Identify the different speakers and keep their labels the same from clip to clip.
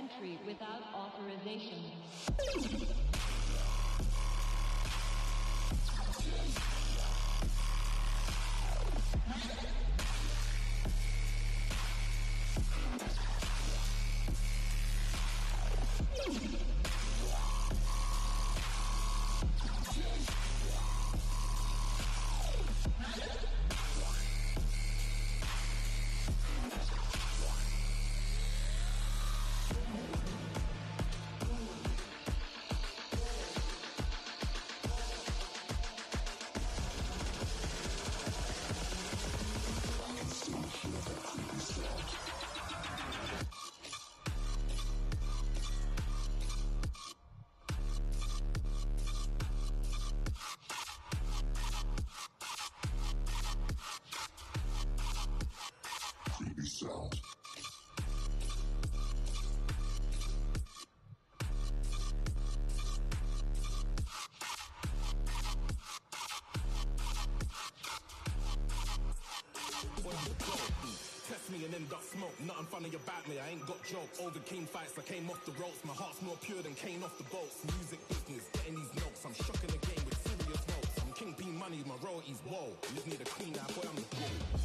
Speaker 1: entry without authorization.
Speaker 2: Nothing funny about me, I ain't got jokes. Over keen fights, I came off the ropes. My heart's more pure than Kane off the boats. Music business, getting these notes. I'm shocking the game with serious notes. I'm Kingpin money, my royalties, whoa. Leave me the queen now, boy, I'm the gold.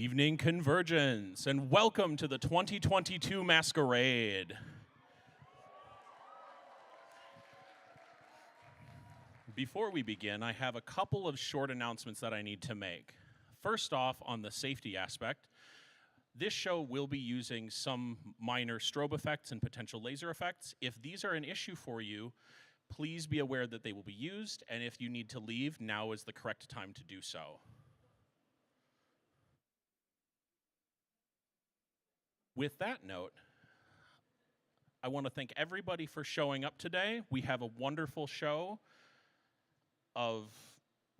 Speaker 3: evening, CONvergence, and welcome to the 2022 Masquerade. Before we begin, I have a couple of short announcements that I need to make. First off, on the safety aspect, this show will be using some minor strobe effects and potential laser effects. If these are an issue for you, please be aware that they will be used, and if you need to leave, now is the correct time to do so. With that note, I want to thank everybody for showing up today. We have a wonderful show of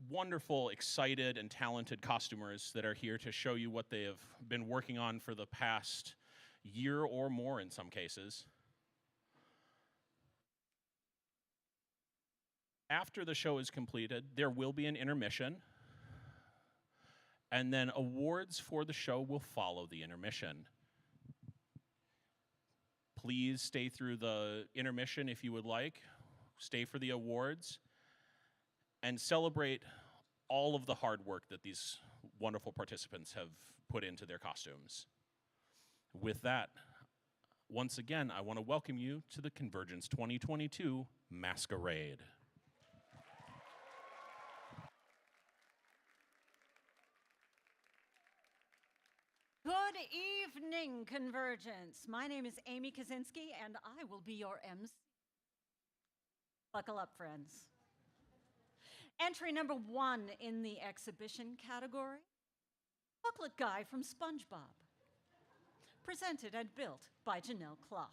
Speaker 3: wonderful, excited, and talented costumers that are here to show you what they have been working on for the past year or more in some cases. After the show is completed, there will be an intermission, and then awards for the show will follow the intermission. Please stay through the intermission if you would like. Stay for the awards and celebrate all of the hard work that these wonderful participants have put into their costumes. With that, once again, I want to welcome you to the CONvergence 2022 Masquerade.
Speaker 4: Good evening, CONvergence. My name is Amy Kaczynski, and I will be your MC. Buckle up, friends. Entry number 1 in the exhibition category, Chocolate Guy from SpongeBob. Presented and built by Janelle Cloth.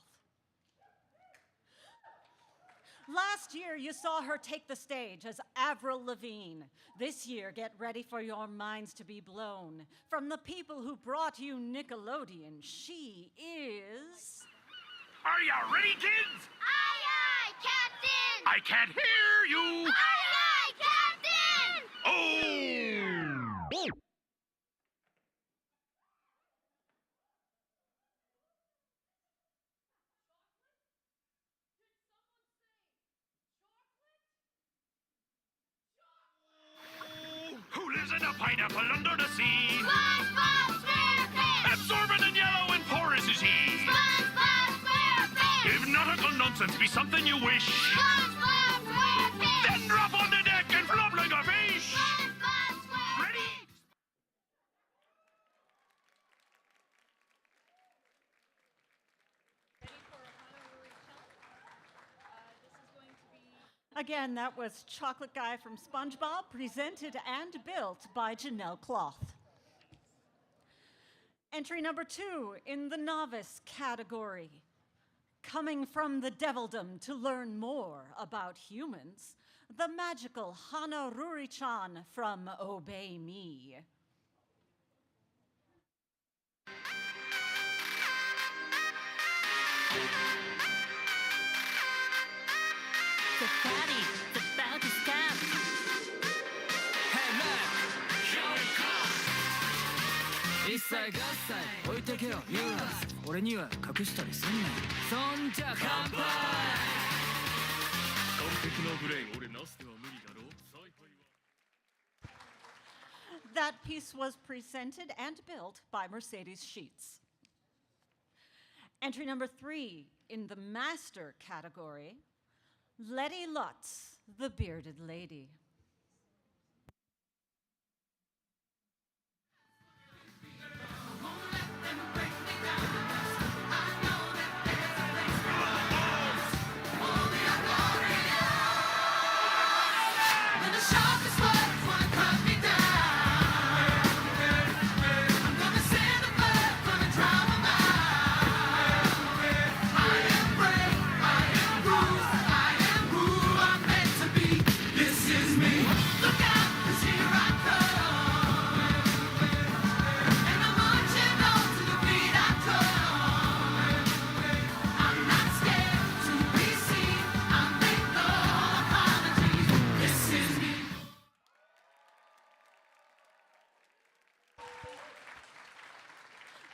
Speaker 4: Last year, you saw her take the stage as Avril Lavigne. This year, get ready for your minds to be blown. From the people who brought you Nickelodeon, she is...
Speaker 5: Are you ready, kids?
Speaker 6: Aye, aye, Captain!
Speaker 5: I can't hear you!
Speaker 6: Aye, aye, Captain!
Speaker 5: Oh! Who lives in a pineapple under the sea?
Speaker 6: SpongeBob SquarePants!
Speaker 5: Absorbent and yellow and porous is he.
Speaker 6: SpongeBob SquarePants!
Speaker 5: If nautical nonsense be something you wish,
Speaker 6: SpongeBob SquarePants!
Speaker 5: then drop on the deck and flop like a fish!
Speaker 6: SpongeBob SquarePants!
Speaker 5: Ready?
Speaker 4: Again, that was Chocolate Guy from SpongeBob, presented and built by Janelle Cloth. Entry number 2 in the novice category. Coming from the devildom to learn more about humans, the magical Hana-Ruri-chan from Obey Me.
Speaker 7: The party is about to start.
Speaker 8: Hey man, here it comes. 一切合切置いてけよユーラ俺には隠したりすんなよそんじゃ乾杯
Speaker 5: 完璧なブレイン俺なすでは無理だろ采配は
Speaker 4: That piece was presented and built by Mercedes Sheets. Entry number 3 in the master category, Letty Lutz, the Bearded Lady.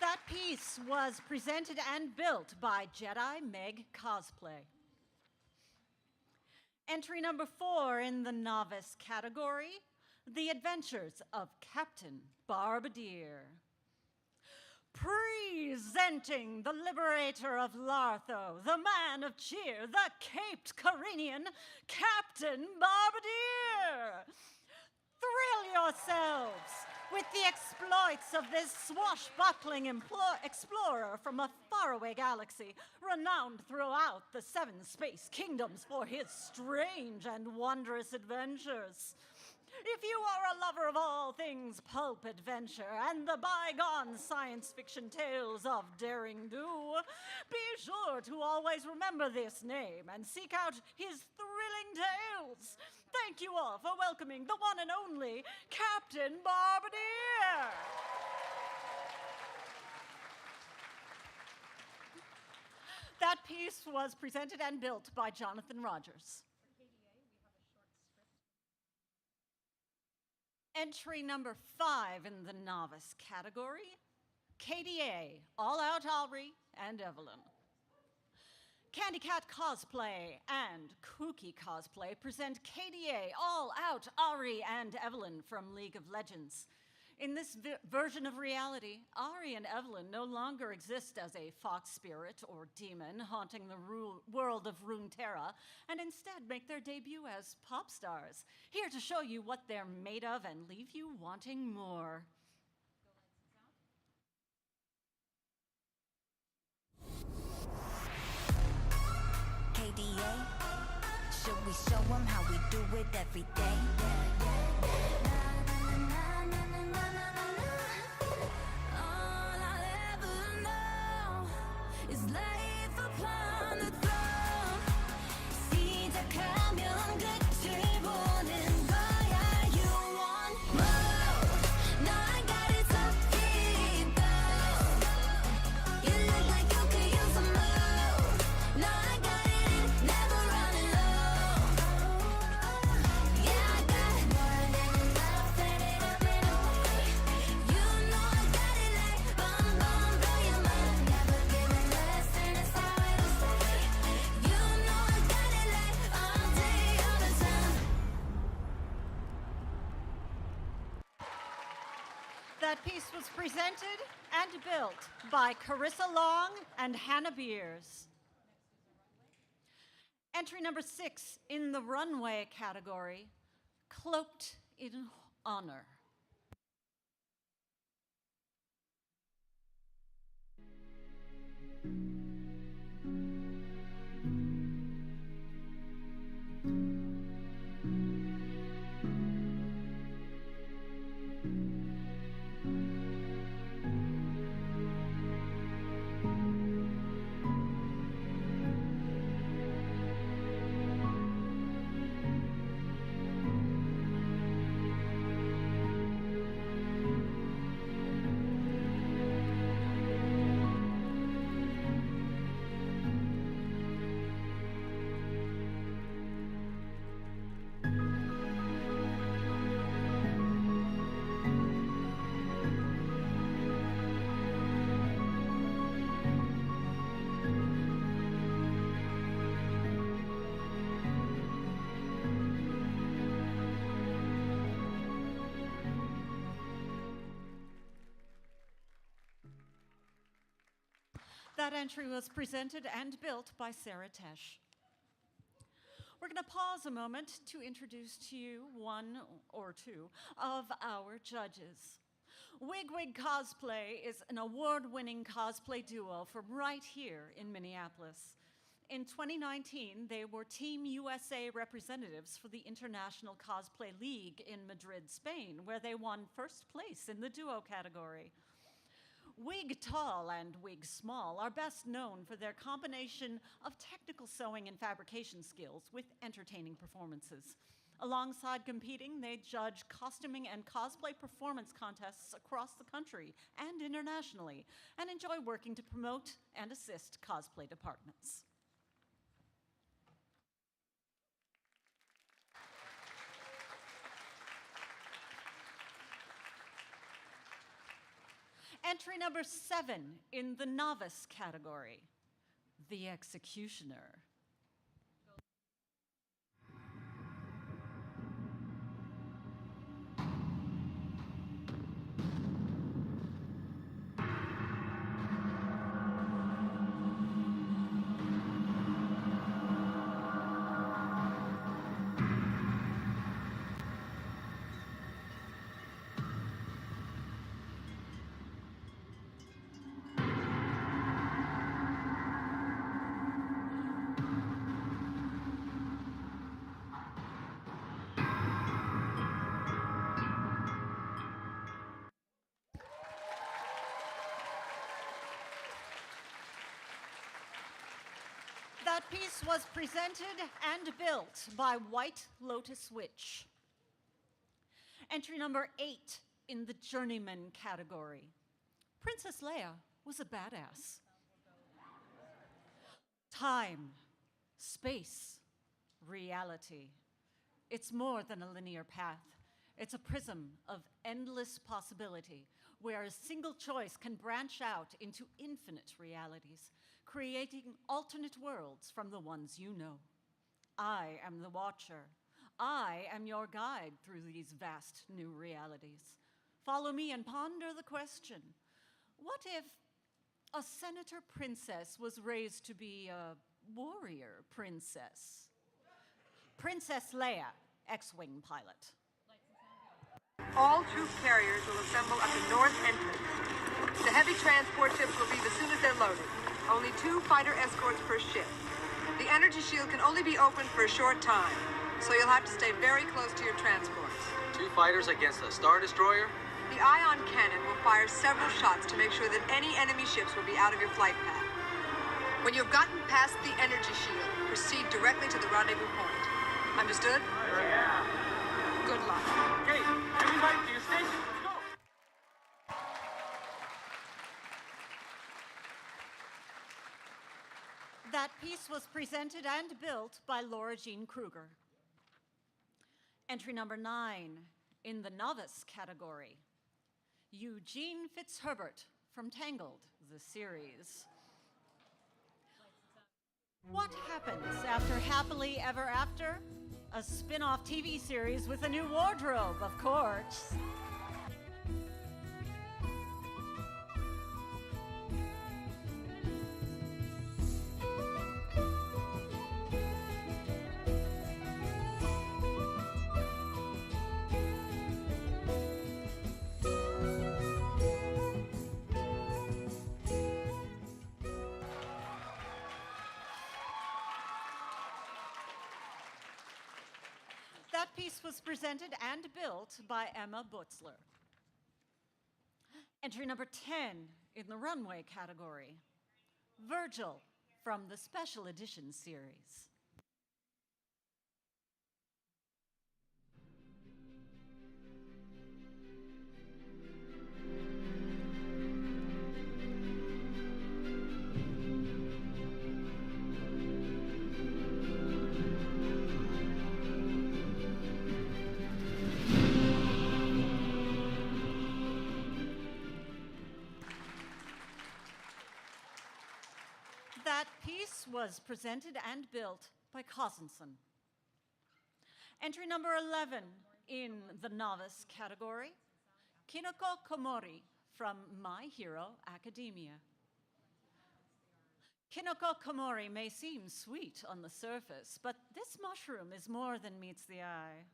Speaker 4: That piece was presented and built by Jedi Meg Cosplay. Entry number 4 in the novice category, The Adventures of Captain Barbadier. Presenting the liberator of Lartho, the man of cheer, the caped Carinian, Captain Barbadier! Thrill yourselves with the exploits of this swashbuckling explorer from a faraway galaxy, renowned throughout the 7 space kingdoms for his strange and wondrous adventures. If you are a lover of all things pulp adventure and the bygone science fiction tales of daring do, be sure to always remember this name and seek out his thrilling tales. Thank you all for welcoming the one and only Captain Barbadier. That piece was presented and built by Jonathan Rogers. Entry number 5 in the novice category, KDA, All Out Alri and Evelyn. Candy Cat Cosplay and Kooky Cosplay present KDA, All Out Ari and Evelyn from League of Legends. In this version of reality, Ari and Evelyn no longer exist as a fox spirit or demon haunting the world of Runeterra, and instead make their debut as pop stars, here to show you what they're made of and leave you wanting more.
Speaker 9: KDA, should we show them how we do it every day? All I'll ever know is life upon the throne. 시작하면 끝을 보는 거야. You want more? No, I got it so deep though. You look like you could use some more. No, I got it, never running low. Yeah, I got more than enough, set it up and away. You know I got it like bum bum, blow your mind. Never giving less, and it's how it'll stay. You know I got it like all day, all the time.
Speaker 4: That piece was presented and built by Carissa Long and Hannah Beers. Entry number 6 in the runway category, Cloaked in Honor. That entry was presented and built by Sarah Tesh. We're going to pause a moment to introduce to you one or two of our judges. Wigwig Cosplay is an award-winning cosplay duo from right here in Minneapolis. In 2019, they were Team USA representatives for the International Cosplay League in Madrid, Spain, where they won first place in the duo category. Wig Tall and Wig Small are best known for their combination of technical sewing and fabrication skills with entertaining performances. Alongside competing, they judge costuming and cosplay performance contests across the country and internationally, and enjoy working to promote and assist cosplay departments. Entry number 7 in the novice category, The Executioner. That piece was presented and built by White Lotus Witch. Entry number 8 in the Journeyman category. Princess Leia was a badass. Time, space, reality. It's more than a linear path. It's a prism of endless possibility where a single choice can branch out into infinite realities, creating alternate worlds from the ones you know. I am the Watcher. I am your guide through these vast new realities. Follow me and ponder the question, what if a senator princess was raised to be a warrior princess? Princess Leia, X-Wing pilot.
Speaker 10: All troop carriers will assemble at the north entrance. The heavy transport ships will leave as soon as they're loaded. Only 2 fighter escorts per ship. The energy shield can only be opened for a short time, so you'll have to stay very close to your transports.
Speaker 11: 2 fighters against a Star Destroyer?
Speaker 10: The ion cannon will fire several shots to make sure that any enemy ships will be out of your flight path. When you've gotten past the energy shield, proceed directly to the rendezvous point. Understood?
Speaker 11: Yeah.
Speaker 10: Good luck.
Speaker 11: Okay, everybody to your station. Let's go.
Speaker 4: That piece was presented and built by Laura Jean Kruger. Entry number 9 in the novice category. Eugene Fitzherbert from Tangled, the series. What happens after Happily Ever After? A spin-off TV series with a new wardrobe, of course. That piece was presented and built by Emma Butzler. Entry number 10 in the runway category. Virgil from the Special Edition series. That piece was presented and built by Cosenson. Entry number 11 in the novice category, Kinoko Komori from My Hero Academia. Kinoko Komori may seem sweet on the surface, but this mushroom is more than meets the eye.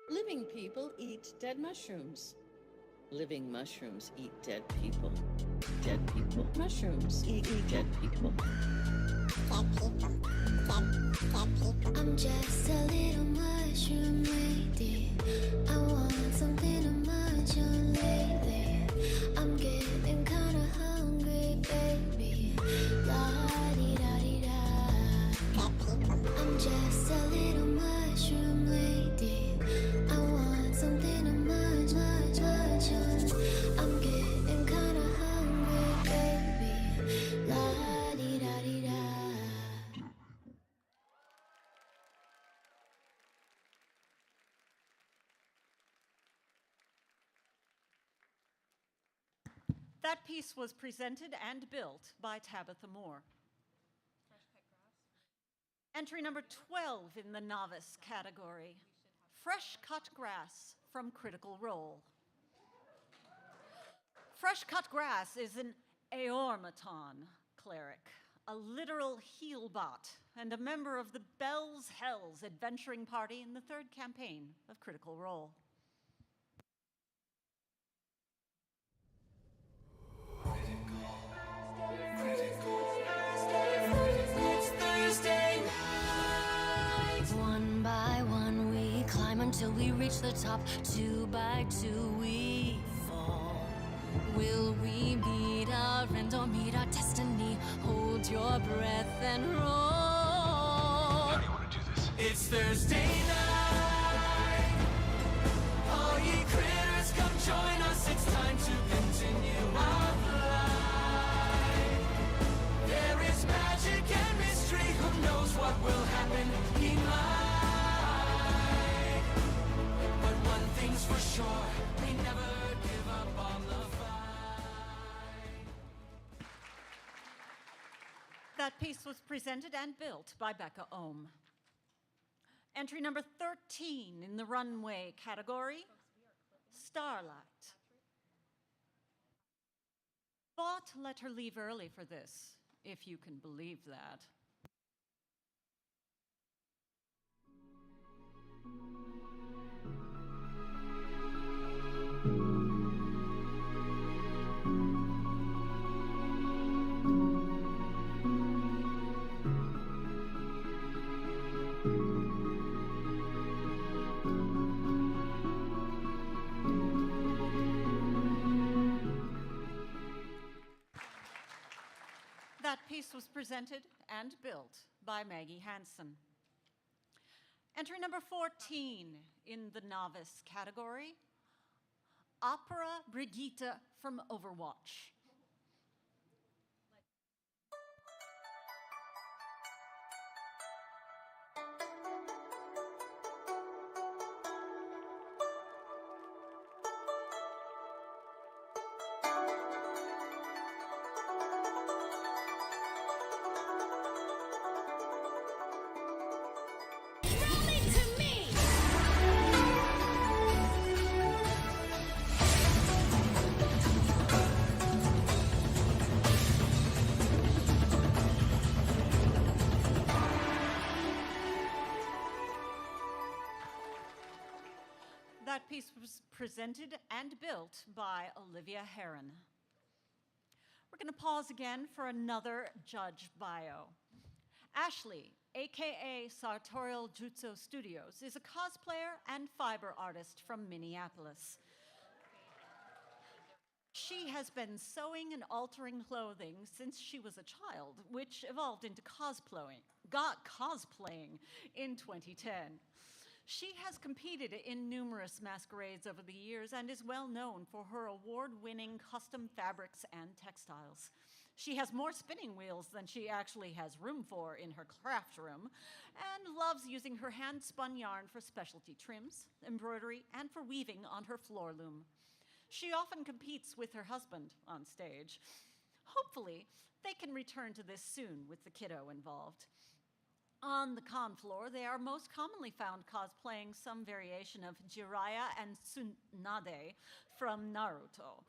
Speaker 12: Living people eat dead mushrooms. Living mushrooms eat dead people. Dead people. Mushrooms eat dead people.
Speaker 9: Dead people. Dead people. I'm just a little mushroom lady. I want something to munch on lately. I'm getting kinda hungry, baby. La-di-da-di-da. Dead people. I'm just a little mushroom lady. I want something to munch on. I'm getting kinda hungry, baby. La-di-da-di-da.
Speaker 4: That piece was presented and built by Tabitha Moore. Entry number 12 in the novice category, Fresh Cut Grass from Critical Role. Fresh Cut Grass is an Aormaton cleric, a literal heel bot, and a member of the Bell's Hells adventuring party in the 3rd campaign of Critical Role.
Speaker 9: One by one we climb onto till we reach the top. 2 by 2 we fall. Will we meet our end or meet our destiny? Hold your breath and roll.
Speaker 2: How do you want to do this?
Speaker 8: It's Thursday night. All ye critters, come join us. It's time to continue our flight. There is magic and mystery. Who knows what will happen? He might. But one thing's for sure, we never give up on the fight.
Speaker 4: That piece was presented and built by Becca Ohm. Entry number 13 in the runway category, Starlight. Bot let her leave early for this, if you can believe that. That piece was presented and built by Maggie Hansen. Entry number 14 in the novice category, Opera Brigitte from Overwatch. That piece was presented and built by Olivia Heron. We're going to pause again for another judge bio. Ashley, aka Sartorial Jutsu Studios, is a cosplayer and fiber artist from Minneapolis. She has been sewing and altering clothing since she was a child, which evolved into cosplaying in 2010. She has competed in numerous masquerades over the years and is well known for her award-winning custom fabrics and textiles. She has more spinning wheels than she actually has room for in her craft room, and loves using her hand-spun yarn for specialty trims, embroidery, and for weaving on her floor loom. She often competes with her husband on stage. Hopefully, they can return to this soon with the kiddo involved. On the con floor, they are most commonly found cosplaying some variation of Jiraiya and Tsunade from Naruto.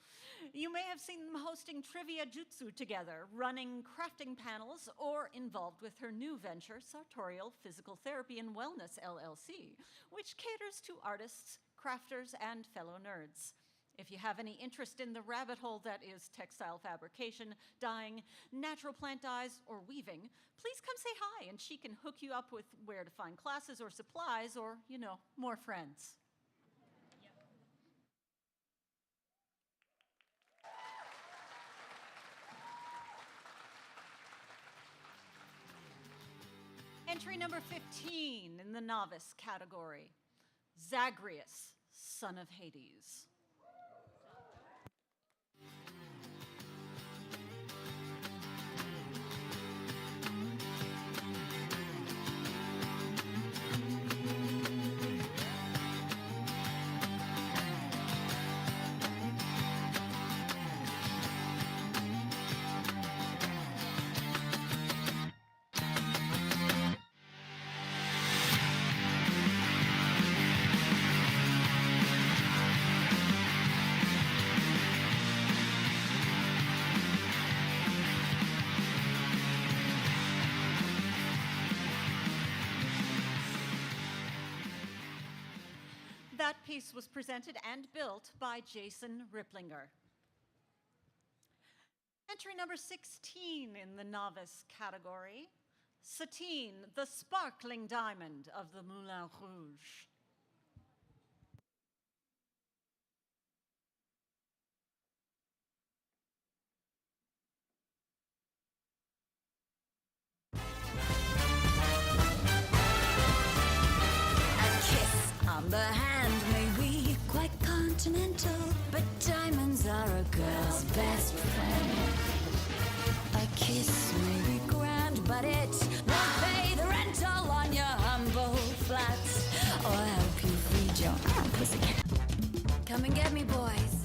Speaker 4: You may have seen them hosting trivia jutsu together, running crafting panels, or involved with her new venture, Sartorial Physical Therapy and Wellness LLC, which caters to artists, crafters, and fellow nerds. If you have any interest in the rabbit hole that is textile fabrication, dyeing, natural plant dyes, or weaving, please come say hi and she can hook you up with where to find classes or supplies or, you know, more friends. Entry number 15 in the novice category, Zagreus, son of Hades. That piece was presented and built by Jason Ripplinger. Entry number 16 in the novice category, Satine, the sparkling diamond of the Moulin Rouge.
Speaker 9: hand may be quite continental, but diamonds are a girl's best friend. A kiss may be grand, but it won't pay the rental on your humble flats or help you feed your pussycat. Come and get me, boys.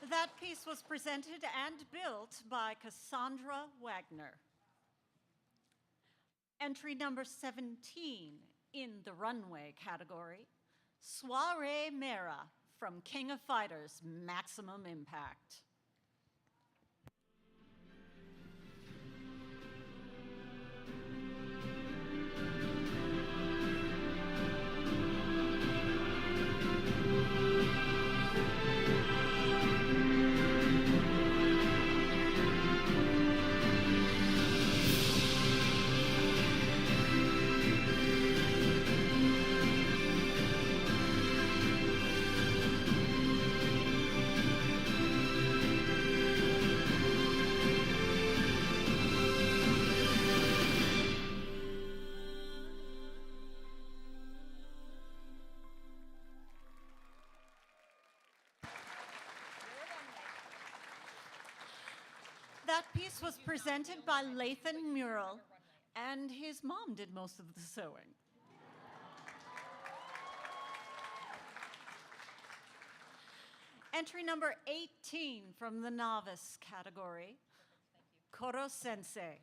Speaker 4: That piece was presented and built by Cassandra Wagner. Entry number 17 in the runway category, Soiree Mera from King of Fighters Maximum Impact. That piece was presented by Lathan Mural, and his mom did most of the sewing. Entry number 18 from the novice category, Koro Sensei.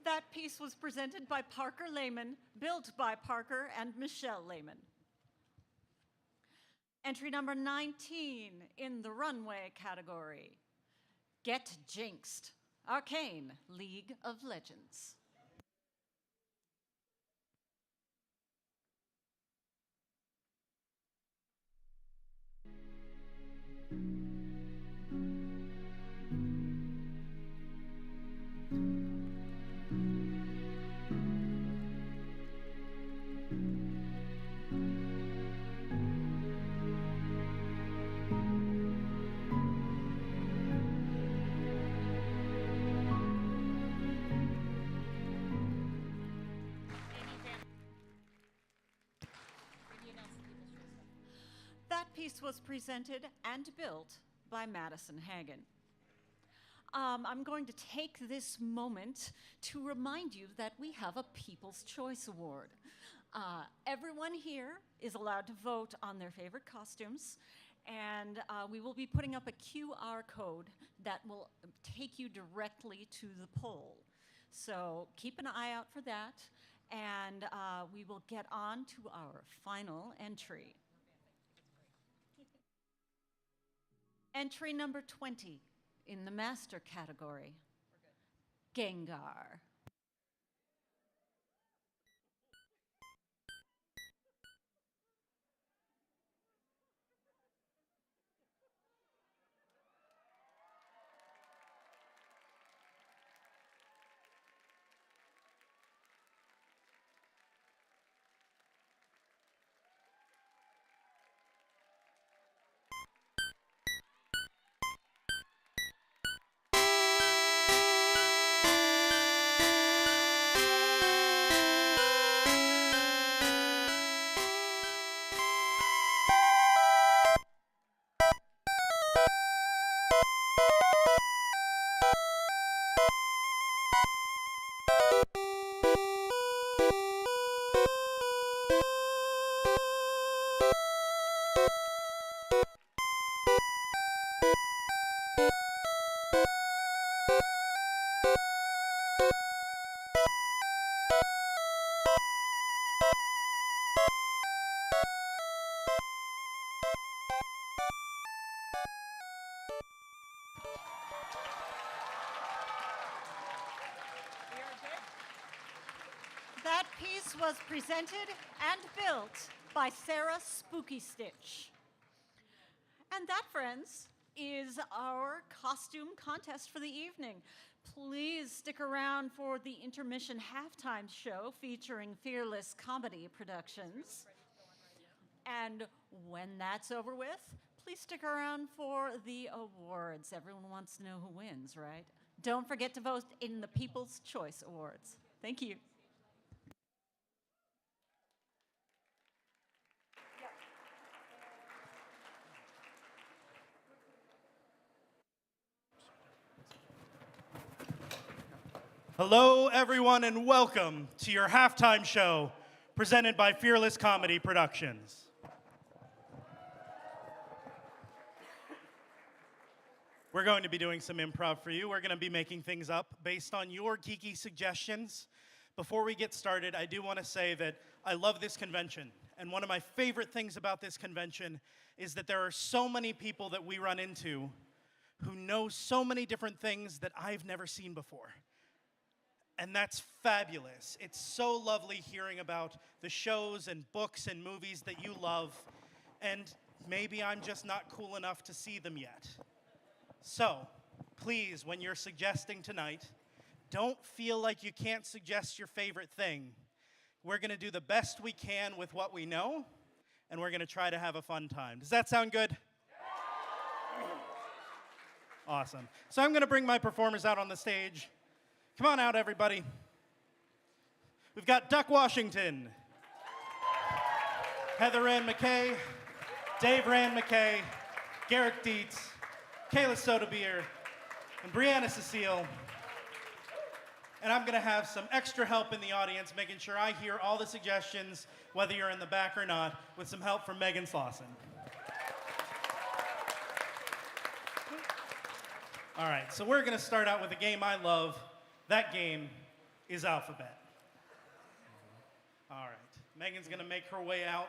Speaker 4: That piece was presented by Parker Lehman, built by Parker and Michelle Lehman. Entry number 19 in the runway category, Get Jinxed, Arcane, League of Legends. That piece was presented and built by Madison Hagen. I'm going to take this moment to remind you that we have a People's Choice Award. Everyone here is allowed to vote on their favorite costumes, and we will be putting up a QR code that will take you directly to the poll. So keep an eye out for that, and we will get on to our final entry. Entry number 20 in the master category, Gengar. That piece was presented and built by Sarah Spooky Stitch. And that, friends, is our costume contest for the evening. Please stick around for the intermission halftime show featuring Fearless Comedy Productions. And when that's over with, please stick around for the awards. Everyone wants to know who wins, right? Don't forget to vote in the People's Choice Awards. Thank you.
Speaker 13: Hello, everyone, and welcome to your halftime show presented by Fearless Comedy Productions. We're going to be doing some improv for you. We're going to be making things up based on your geeky suggestions. Before we get started, I do want to say that I love this convention. And one of my favorite things about this convention is that there are so many people that we run into who know so many different things that I've never seen before. And that's fabulous. It's so lovely hearing about the shows and books and movies that you love, and maybe I'm just not cool enough to see them yet. So, please, when you're suggesting tonight, don't feel like you can't suggest your favorite thing. We're gonna do the best we can with what we know, and we're gonna try to have a fun time. Does that sound good? Awesome. So I'm gonna bring my performers out on the stage. Come on out, everybody. We've got Duck Washington, Heather Ann McKay, Dave Rand McKay, Garrick Dietz, Kayla Sotobeer, and Brianna Cecile. And I'm gonna have some extra help in the audience, making sure I hear all the suggestions, whether you're in the back or not, with some help from Megan Slauson. All right, so we're gonna start out with a game I love. That game is Alphabet. All right, Megan's gonna make her way out.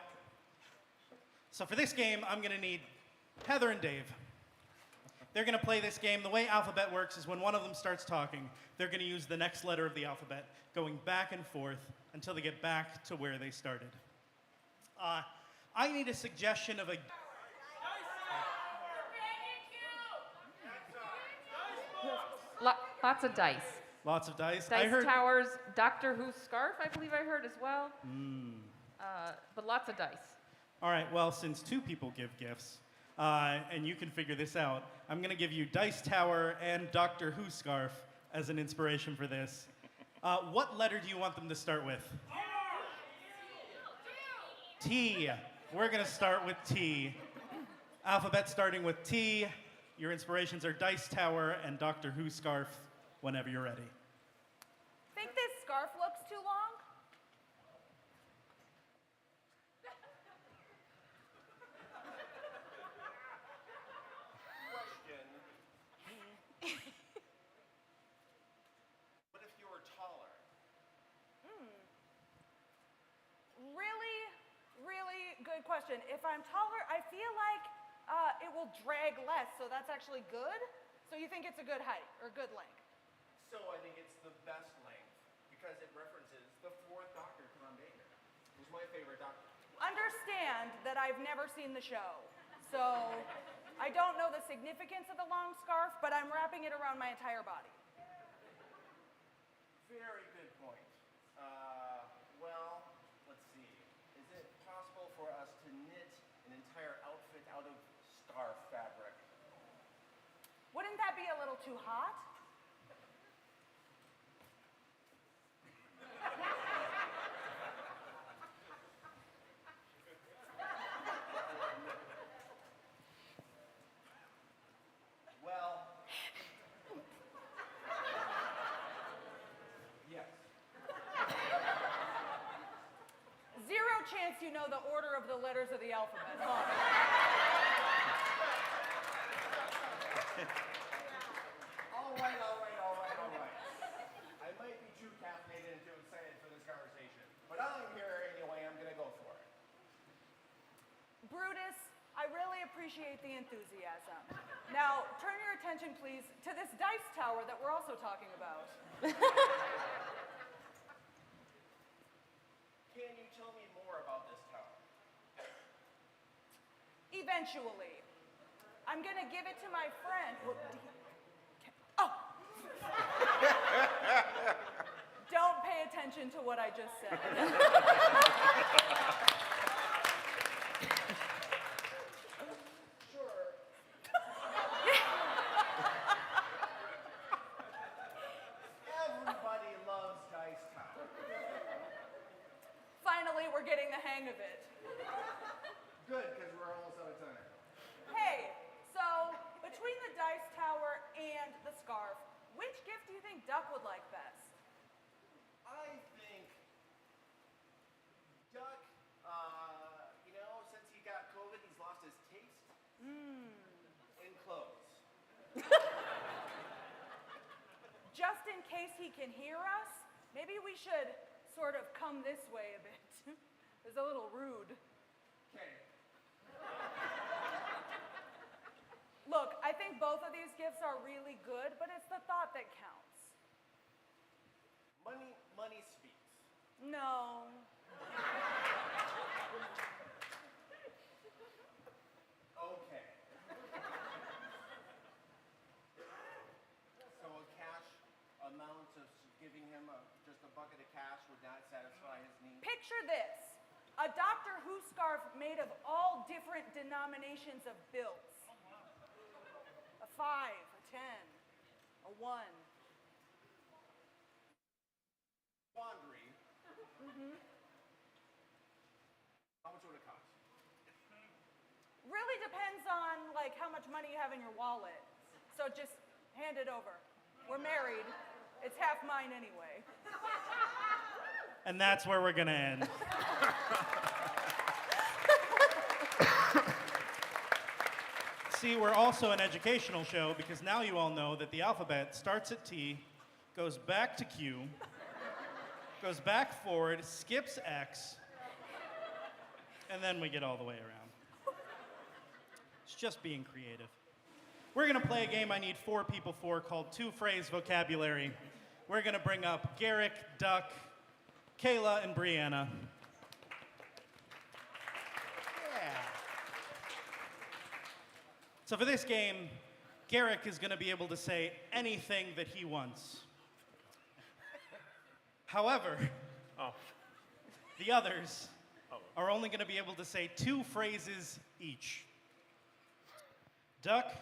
Speaker 13: So for this game, I'm gonna need Heather and Dave. They're gonna play this game. The way Alphabet works is when one of them starts talking, they're gonna use the next letter of the alphabet, going back and forth until they get back to where they started. I need a suggestion of a...
Speaker 14: Lots of dice.
Speaker 13: Lots of dice.
Speaker 14: Dice
Speaker 13: I heard...
Speaker 14: Towers, Doctor Who scarf, I believe I heard as well. But lots of dice.
Speaker 13: All right, well, since two people give gifts, and you can figure this out, I'm going to give you Dice Tower and Doctor Who scarf as an inspiration for this. What letter do you want them to start with? T. We're going to start with T. Alphabet starting with T. Your inspirations are Dice Tower and Doctor Who scarf whenever you're ready.
Speaker 15: Think this scarf looks too long?
Speaker 16: Question. What if you were taller?
Speaker 15: Really good question. If I'm taller, I feel like it will drag less, so that's actually good? So you think it's a good height or good length?
Speaker 16: So I think it's the best length because it references the fourth Doctor, Tom Baker, who's my favorite Doctor.
Speaker 15: Understand that I've never seen the show, so I don't know the significance of the long scarf, but I'm wrapping it around my entire body.
Speaker 16: Very good point. Well, let's see. Is it possible for us to knit an entire outfit out of scarf fabric?
Speaker 15: Wouldn't that be a little too hot?
Speaker 16: Well, yes.
Speaker 15: Zero chance you know the order of the letters of the alphabet, huh?
Speaker 16: All right. I might be too caffeinated and too excited for this conversation, but I'm here anyway. I'm gonna go for it.
Speaker 15: Brutus, I really appreciate the enthusiasm. Now, turn your attention, please, to this dice tower that we're also talking about.
Speaker 16: tell me more about this tower?
Speaker 15: Eventually. I'm gonna give it to my friend. Oh! Don't pay attention to what I just said.
Speaker 16: Sure. Everybody loves Dice Tower.
Speaker 15: Finally, we're getting the hang of it.
Speaker 16: Good, because we're almost out of time.
Speaker 15: Hey, so between the dice tower and the scarf, which gift do you think Duck would like best?
Speaker 16: I think Duck, since he got COVID, he's lost his taste in clothes.
Speaker 15: Just in case he can hear us, maybe we should sort of come this way a bit. It's a little rude.
Speaker 16: Okay.
Speaker 15: Look, I think both of these gifts are really good, but it's the thought that counts.
Speaker 16: Money speaks.
Speaker 15: No.
Speaker 16: Okay. So a cash amount of giving him just a bucket of cash would not satisfy his needs?
Speaker 15: Picture this. A Doctor Who scarf made of all different denominations of bills. A 5, a 10, a 1.
Speaker 16: Laundry. How much would it cost?
Speaker 15: Really depends on how much money you have in your wallet. So just hand it over. We're married. It's half mine anyway.
Speaker 13: And that's where we're gonna end. See, we're also an educational show because now you all know that the alphabet starts at T, goes back to Q, goes back forward, skips X, and then we get all the way around. It's just being creative. We're gonna play a game I need 4 people for called two-phrase vocabulary. We're gonna bring up Garrick, Duck, Kayla, and Brianna. So for this game, Garrick is going to be able to say anything that he wants. However, the others are only going to be able to say 2 phrases each. Duck,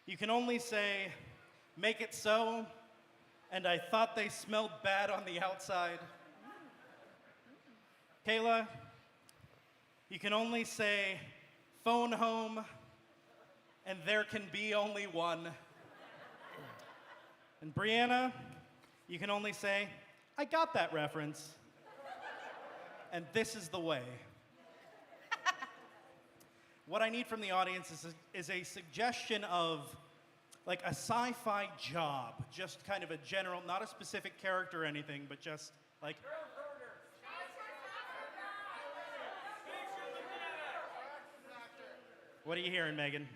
Speaker 13: you can only say, "Make it so," and "I thought they smelled bad on the outside." Kayla, you can only say, "Phone home," and "There can be only one." And Brianna, you can only say, "I got that reference," and "This is the way." What I need from the audience is a suggestion of a sci-fi job, just kind of a general, not a specific character or anything, but just What are you hearing, Megan?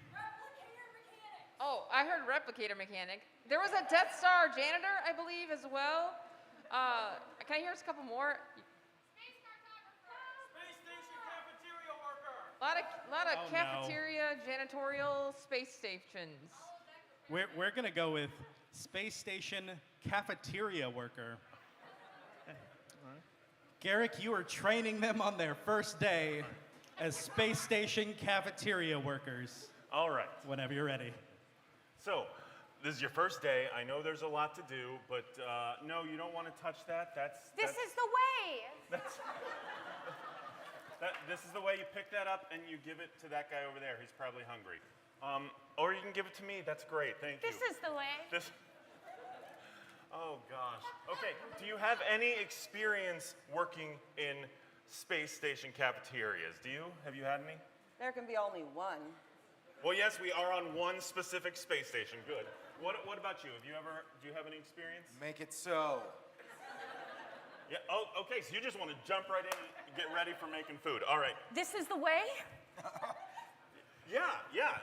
Speaker 14: Oh, I heard replicator mechanic. There was a Death Star janitor, I believe, as well. Can I hear us a couple more?
Speaker 11: Space station cafeteria worker.
Speaker 14: A lot of cafeteria, janitorial, space stations.
Speaker 13: We're gonna go with space station cafeteria worker. Garrick, you are training them on their first day as space station cafeteria workers.
Speaker 17: All right.
Speaker 13: Whenever you're ready.
Speaker 17: So, this is your first day. I know there's a lot to do, but no, you don't want to touch that.
Speaker 6: This is the way.
Speaker 17: This is the way you pick that up and you give it to that guy over there. He's probably hungry. Or you can give it to me. That's great. Thank you.
Speaker 6: This is the way.
Speaker 17: Oh, gosh. Okay, do you have any experience working in space station cafeterias? Do you? Have you had any?
Speaker 18: There can be only one.
Speaker 17: Well, yes, we are on one specific space station. Good. What about you? Do you have any experience?
Speaker 16: Make it so.
Speaker 17: Yeah, oh, okay, so you just want to jump right in and get ready for making food. All right.
Speaker 6: This is the way?
Speaker 17: Yeah.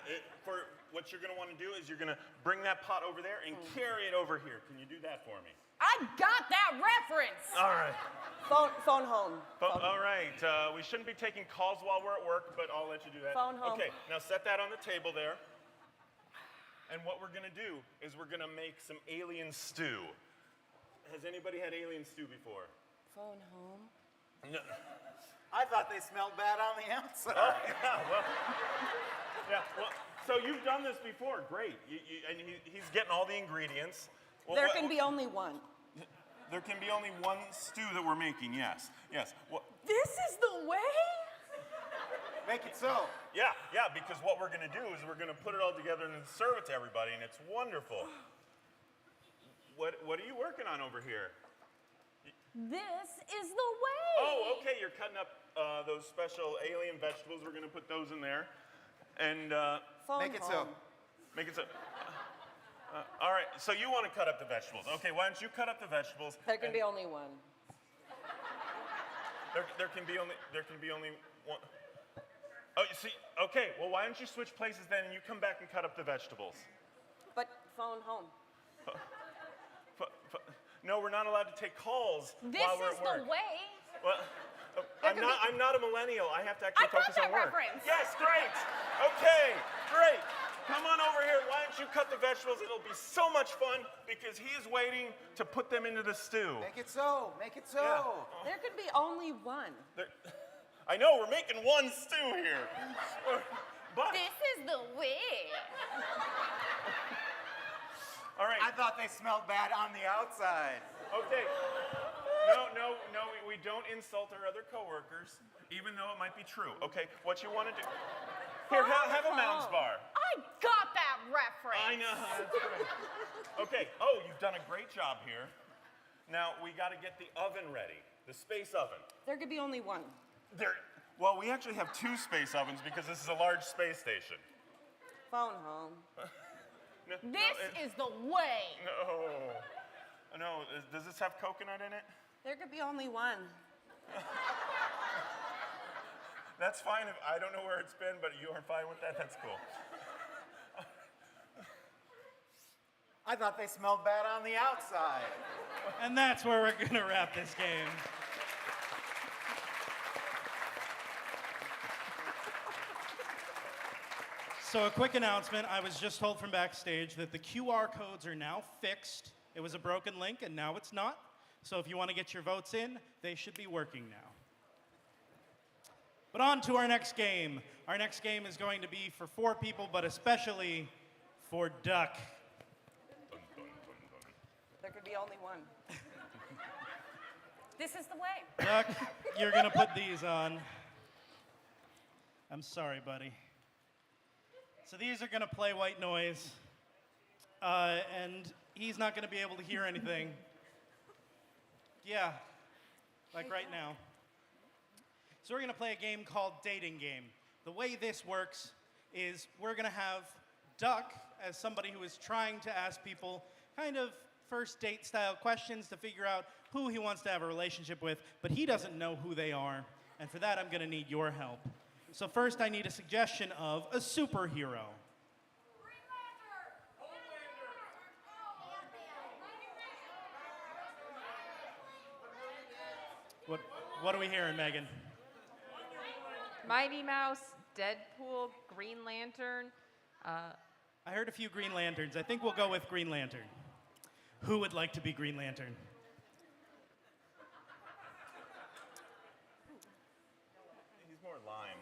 Speaker 17: For what you're going to want to do is you're going to bring that pot over there and carry it over here. Can you do that for me?
Speaker 6: I got that reference.
Speaker 17: All right.
Speaker 15: Phone home.
Speaker 17: All right. We shouldn't be taking calls while we're at work, but I'll let you do that.
Speaker 15: Phone home.
Speaker 17: Okay, now set that on the table there. And what we're going to do is we're going to make some alien stew. Has anybody had alien stew before?
Speaker 15: Phone home.
Speaker 17: No.
Speaker 18: I thought they smelled bad on the outside.
Speaker 17: Oh, well, so you've done this before. Great. And he's getting all the ingredients. Well,
Speaker 15: There can be only one.
Speaker 17: There can be only one stew that we're making, yes. Yes.
Speaker 15: This is the way?
Speaker 18: Make it so.
Speaker 17: Yeah, because what we're going to do is we're going to put it all together and then serve it to everybody, and it's wonderful. What are you working on over here?
Speaker 6: This is the way.
Speaker 17: Oh, okay, you're cutting up those special alien vegetables. We're going to put those in there. And
Speaker 18: make it so.
Speaker 17: Make it so. All right, so you want to cut up the vegetables. Okay, why don't you cut up the vegetables?
Speaker 15: There can be only one.
Speaker 17: There can be only one. Oh, you see, okay, well, why don't you switch places then and you come back and cut up the vegetables?
Speaker 15: But phone home.
Speaker 17: No, we're not allowed to take calls
Speaker 6: This
Speaker 17: while we're
Speaker 6: is
Speaker 17: at work.
Speaker 6: the way.
Speaker 17: Well, I'm not a millennial. I have to actually focus on work.
Speaker 6: Reference.
Speaker 17: Yes, great. Okay, great. Come on over here. Why don't you cut the vegetables? It'll be so much fun because he is waiting to put them into the stew.
Speaker 18: Make it so. Make it so.
Speaker 17: Yeah.
Speaker 15: There could be only one.
Speaker 17: I know, we're making one stew here. But
Speaker 6: This is the way.
Speaker 17: all right.
Speaker 18: I thought they smelled bad on the outside.
Speaker 17: Okay. No, we don't insult our other coworkers, even though it might be true. Okay, what you want to do? Here, have a Mounds bar.
Speaker 6: I got that reference.
Speaker 17: I know, that's great. Okay, you've done a great job here. Now, we got to get the oven ready, the space oven.
Speaker 15: There could be only one.
Speaker 17: Well, we actually have 2 space ovens because this is a large space station.
Speaker 15: Phone home.
Speaker 6: This is the way.
Speaker 17: No, does this have coconut in it?
Speaker 15: There could be only one.
Speaker 17: That's fine. I don't know where it's been, but you are fine with that. That's cool.
Speaker 18: I thought they smelled bad on the outside.
Speaker 13: And that's where we're going to wrap this game. So a quick announcement. I was just told from backstage that the QR codes are now fixed. It was a broken link, and now it's not. So if you want to get your votes in, they should be working now. But on to our next game. Our next game is going to be for 4 people, but especially for Duck.
Speaker 15: There could be only one.
Speaker 6: This is the way.
Speaker 13: Duck, you're going to put these on. I'm sorry, buddy. So these are going to play white noise, and he's not going to be able to hear anything. Yeah, like right now. So we're going to play a game called Dating Game. The way this works is we're going to have Duck as somebody who is trying to ask people kind of first date style questions to figure out who he wants to have a relationship with, but he doesn't know who they are. And for that, I'm going to need your help. So first, I need a suggestion of a superhero. What are we hearing, Megan?
Speaker 14: Mighty Mouse, Deadpool, Green Lantern.
Speaker 13: I heard a few Green Lanterns. I think we'll go with Green Lantern. Who would like to be Green Lantern?
Speaker 17: He's more lime.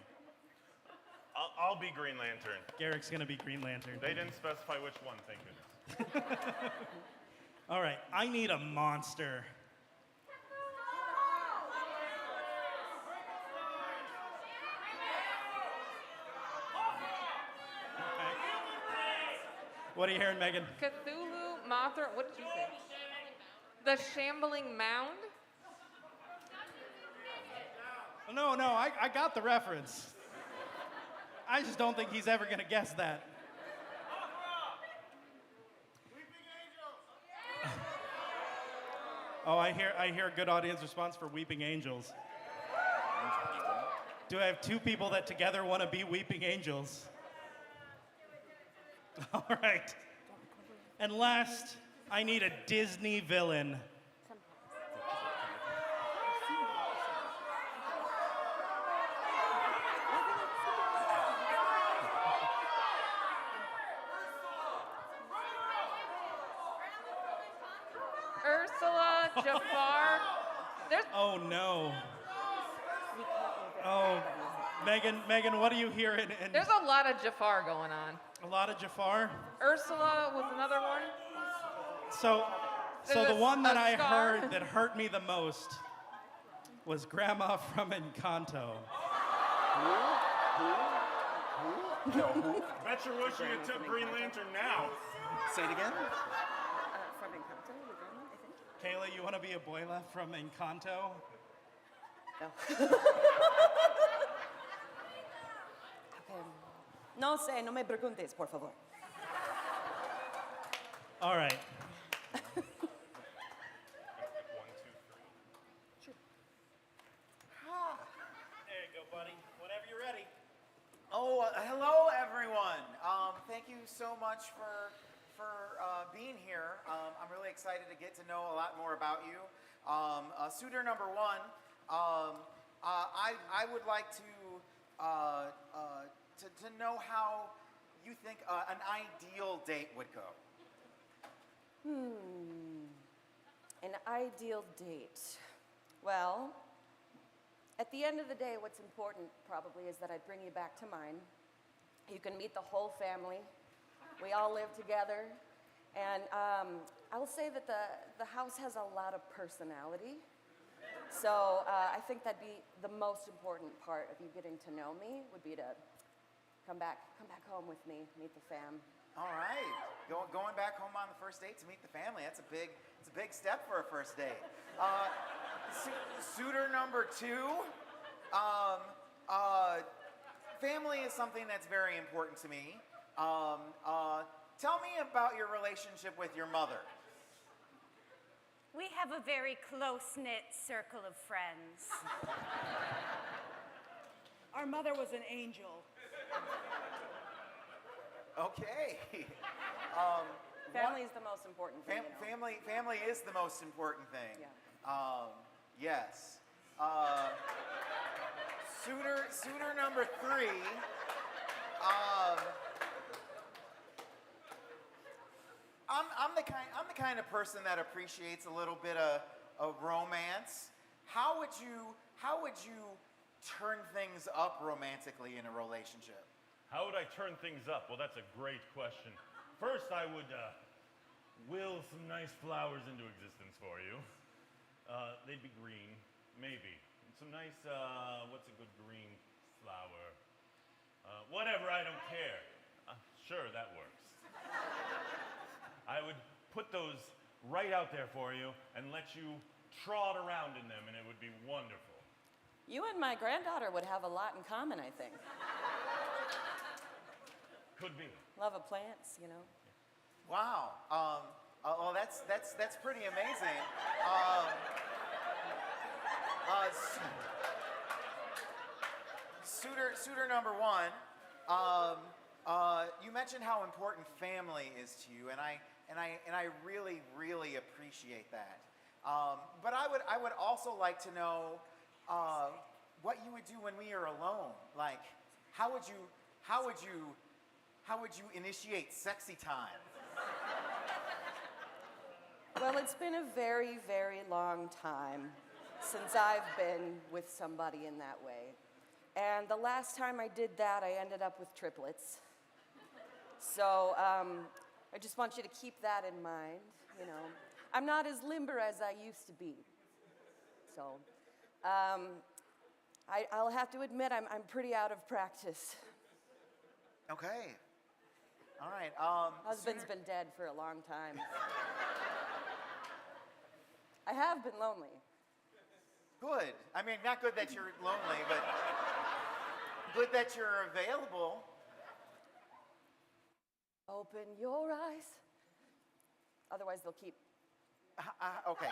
Speaker 17: I'll be Green Lantern.
Speaker 13: Garrick's going to be Green Lantern.
Speaker 17: They didn't specify which one, thank goodness.
Speaker 13: All right, I need a monster. What are you hearing, Megan?
Speaker 14: Cthulhu, Mothra, what did you say? The Shambling Mound?
Speaker 13: No, I got the reference. I just don't think he's ever going to guess that. Oh, I hear a good audience response for Weeping Angels. Do I have 2 people that together want to be Weeping Angels? All right. And last, I need a Disney villain.
Speaker 14: Jafar. There's
Speaker 13: Oh no. Oh, Megan, what do you hear in
Speaker 14: there's a lot of Jafar going on.
Speaker 13: a lot of Jafar?
Speaker 14: Ursula was another one.
Speaker 13: So
Speaker 14: There's
Speaker 13: the one that I
Speaker 14: Scar.
Speaker 13: heard that hurt me the most was Grandma from Encanto.
Speaker 17: Bet you're wishing you took Green Lantern now.
Speaker 16: Say it again.
Speaker 12: From Encanto, the grandma, I think.
Speaker 13: Kayla, you want to be Abuela from Encanto?
Speaker 19: No sé, no me preguntes, por favor.
Speaker 13: All right. There you go, buddy. Whenever you're ready.
Speaker 18: Oh, hello, everyone. Thank you so much for being here. I'm really excited to get to know a lot more about you. Suitor number one, I would like to know how you think an ideal date would go.
Speaker 19: An ideal date. Well, at the end of the day, what's important probably is that I bring you back to mine. You can meet the whole family. We all live together. And I will say that the house has a lot of personality. So I think that'd be the most important part of you getting to know me would be to come back home with me, meet the fam.
Speaker 18: All right, going back home on the first date to meet the family. It's a big step for a first date. Suitor number two. Family is something that's very important to me. Tell me about your relationship with your mother.
Speaker 6: We have a very close-knit circle of friends.
Speaker 15: Our mother was an angel.
Speaker 18: Okay.
Speaker 19: Family is the most important thing.
Speaker 18: Family is the most important thing.
Speaker 19: Yeah.
Speaker 18: Yes. Suitor number three. I'm the kind of person that appreciates a little bit of romance. How would you turn things up romantically in a relationship?
Speaker 17: How would I turn things up? Well, that's a great question. First, I would will some nice flowers into existence for you. They'd be green, maybe. Some nice, what's a good green flower? Whatever, I don't care. Sure, that works. I would put those right out there for you and let you trot around in them, and it would be wonderful.
Speaker 19: You and my granddaughter would have a lot in common, I think.
Speaker 17: Could be.
Speaker 19: Love of plants, you know.
Speaker 18: Wow. Well, that's pretty amazing. Suitor number one. You mentioned how important family is to you, and I really, really appreciate that. But I would also like to know what you would do when we are alone. Like, how would you initiate sexy time?
Speaker 19: Well, it's been a very, very long time since I've been with somebody in that way. And the last time I did that, I ended up with triplets. So I just want you to keep that in mind, you know. I'm not as limber as I used to be. So I'll have to admit I'm pretty out of practice.
Speaker 18: Okay. All right.
Speaker 19: Husband's been dead for a long time. I have been lonely.
Speaker 18: Good. I mean, not good that you're lonely, but good that you're available.
Speaker 19: Open your eyes. Otherwise, they'll keep.
Speaker 18: Okay.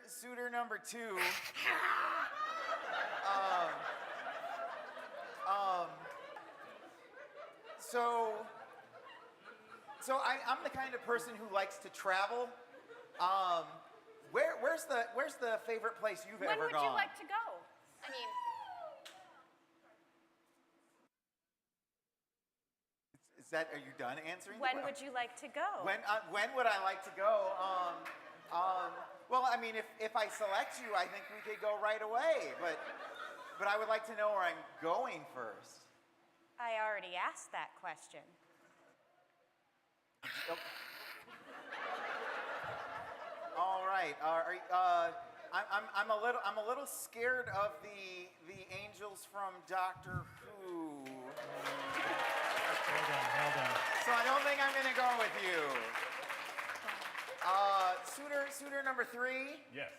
Speaker 18: Suitor number two. So I'm the kind of person who likes to travel. Where's the favorite place you've ever gone?
Speaker 6: When would you like to go? I mean,
Speaker 18: Is Are you done answering?
Speaker 6: When would you like to go?
Speaker 18: When would I like to go? Well, I mean, if I select you, I think we could go right away. But I would like to know where I'm going first.
Speaker 6: I already asked that question.
Speaker 18: All right. I'm a little scared of the angels from Doctor Who.
Speaker 13: Well done.
Speaker 18: So I don't think I'm gonna go with you. Suitor number 3.
Speaker 17: Yes.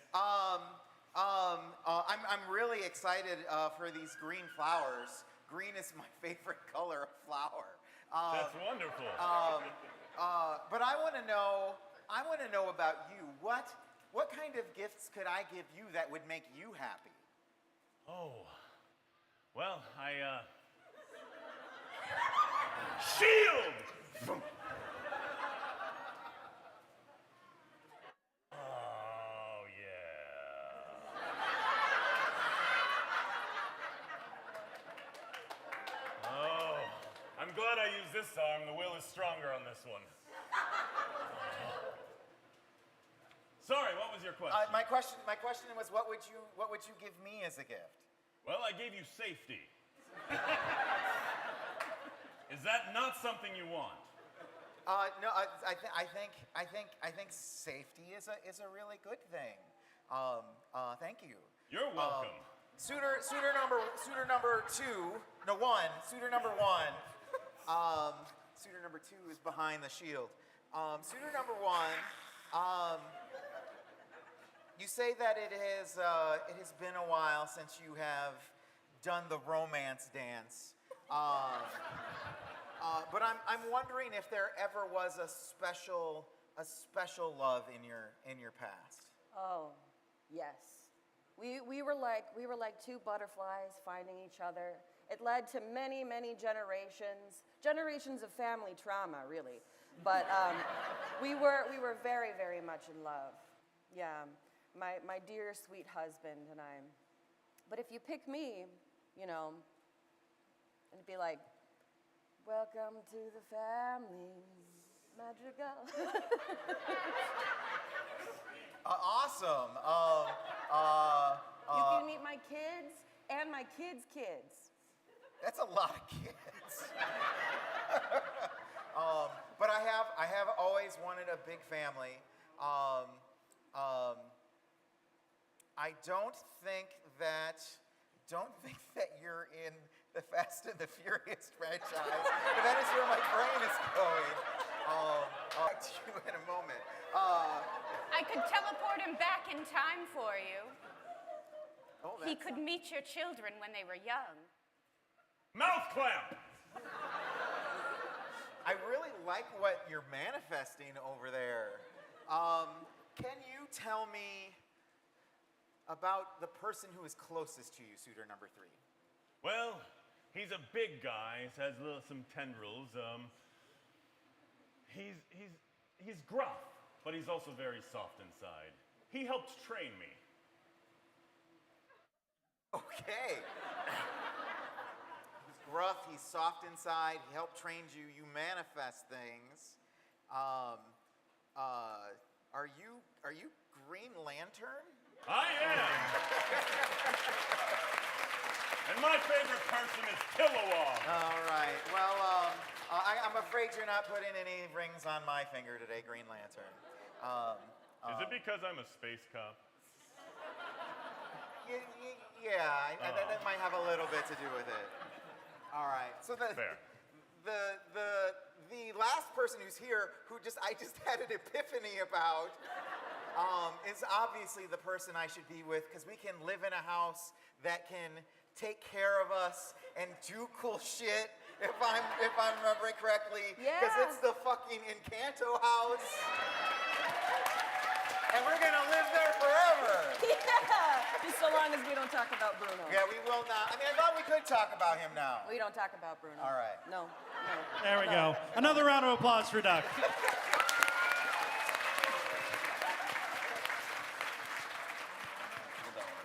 Speaker 18: I'm really excited for these green flowers. Green is my favorite color of flower.
Speaker 17: That's wonderful.
Speaker 18: But I want to know about you. What kind of gifts could I give you that would make you happy?
Speaker 17: Oh, well, Shield! Oh, yeah. Oh, I'm glad I used this arm. The will is stronger on this one. Sorry, what was your question?
Speaker 18: My question was, what would you give me as a gift?
Speaker 17: Well, I gave you safety. Is that not something you want?
Speaker 18: No, I think safety is a really good thing. Thank you.
Speaker 17: You're welcome.
Speaker 18: Suitor number 2. No, 1. Suitor number 1. Suitor number 2 is behind the shield. Suitor number 1. You say that it has been a while since you have done the romance dance. But I'm wondering if there ever was a special love in your past.
Speaker 19: Oh, yes. We were like two butterflies finding each other. It led to many, many generations of family trauma, really. But we were very, very much in love. Yeah, my dear, sweet husband and I. But if you pick me, you know, it'd be like, welcome to the family, Madrigal.
Speaker 18: Awesome.
Speaker 19: You can meet my kids and my kids' kids.
Speaker 18: That's a lot of kids. But I have always wanted a big family. I don't think that you're in the Fast and the Furious franchise. But that is where my brain is going. I'll talk to you in a moment.
Speaker 6: I could teleport him back in time for you.
Speaker 18: Oh,
Speaker 6: He could meet your children when they were young.
Speaker 17: Mouth clamp!
Speaker 18: I really like what you're manifesting over there. Can you tell me about the person who is closest to you, suitor number 3?
Speaker 17: Well, he's a big guy. He has some tendrils. He's gruff, but he's also very soft inside. He helped train me.
Speaker 18: Okay. He's gruff, he's soft inside, he helped train you, you manifest things. Are you Green Lantern?
Speaker 17: I am! And my favorite person is Kilowog.
Speaker 18: All right, well, I'm afraid you're not putting any rings on my finger today, Green Lantern.
Speaker 17: Is it because I'm a space cop?
Speaker 18: Yeah, that might have a little bit to do with it. All right. So the last person who's here, I just had an epiphany about, is obviously the person I should be with, because we can live in a house that can take care of us and do cool shit. If I'm remembering correctly, because it's the fucking Encanto house. And we're gonna live there forever.
Speaker 19: Yeah, just so long as we don't talk about Bruno.
Speaker 18: Yeah, we will not. I mean, I thought we could talk about him now.
Speaker 19: We don't talk about Bruno.
Speaker 18: All right.
Speaker 19: No.
Speaker 13: There we go. Another round of applause for Duck.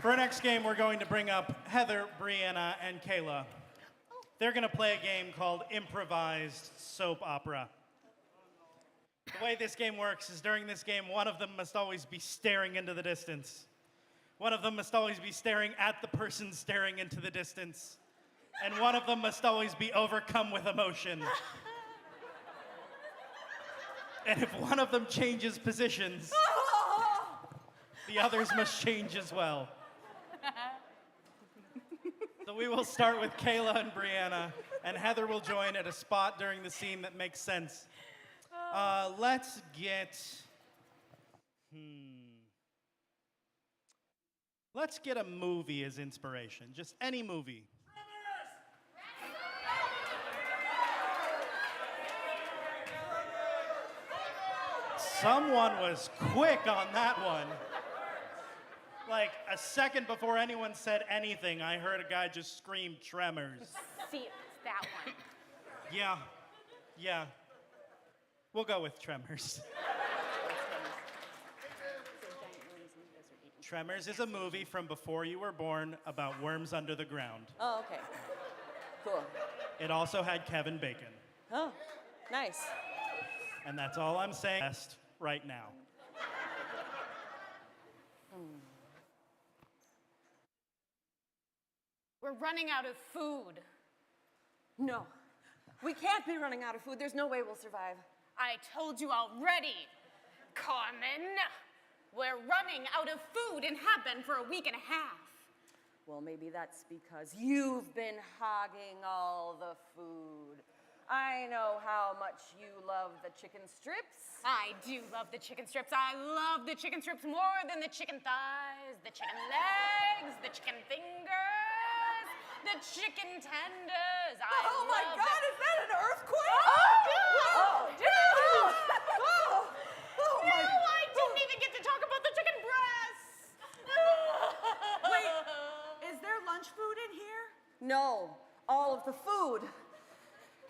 Speaker 13: For our next game, we're going to bring up Heather, Brianna, and Kayla. They're going to play a game called Improvised Soap Opera. The way this game works is during this game, one of them must always be staring into the distance. One of them must always be staring at the person staring into the distance. And one of them must always be overcome with emotion. And if one of them changes positions, the others must change as well. So we will start with Kayla and Brianna, and Heather will join at a spot during the scene that makes sense. Let's get... Let's get a movie as inspiration. Just any movie. Someone was quick on that one. Like a second before anyone said anything, I heard a guy just scream Tremors.
Speaker 6: See, it's that one.
Speaker 13: Yeah. We'll go with Tremors. Tremors is a movie from before you were born about worms under the ground.
Speaker 19: Oh, okay. Cool.
Speaker 13: It also had Kevin Bacon.
Speaker 19: Oh, nice.
Speaker 13: And that's all I'm saying right now.
Speaker 6: We're running out of food.
Speaker 19: No, we can't be running out of food. There's no way we'll survive.
Speaker 6: I told you already, Carmen. We're running out of food and have been for a week and a half.
Speaker 19: Well, maybe that's because you've been hogging all the food. I know how much you love the chicken strips.
Speaker 6: I do love the chicken strips. I love the chicken strips more than the chicken thighs, the chicken legs, the chicken fingers, the chicken tenders.
Speaker 15: Oh my God, is that an earthquake?
Speaker 6: Oh,
Speaker 15: God!
Speaker 6: No, I didn't even get to talk about the chicken breasts.
Speaker 15: Wait, is there lunch food in here?
Speaker 19: No, all of the food.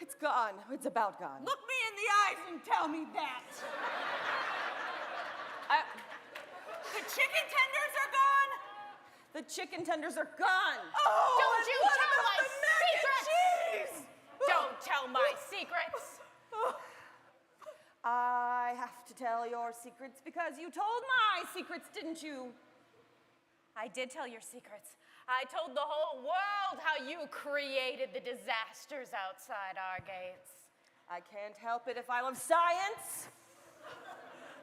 Speaker 19: It's gone. It's about gone.
Speaker 15: Look me in the eyes and tell me that. The chicken tenders are gone?
Speaker 19: The chicken tenders are gone.
Speaker 15: Oh,
Speaker 6: don't you
Speaker 15: what
Speaker 6: tell
Speaker 15: about
Speaker 6: my
Speaker 15: the mac and
Speaker 6: secrets.
Speaker 15: cheese?
Speaker 6: Don't tell my secrets.
Speaker 19: I have to tell your secrets because you told my secrets, didn't you?
Speaker 6: I did tell your secrets. I told the whole world how you created the disasters outside our gates.
Speaker 19: I can't help it if I love science.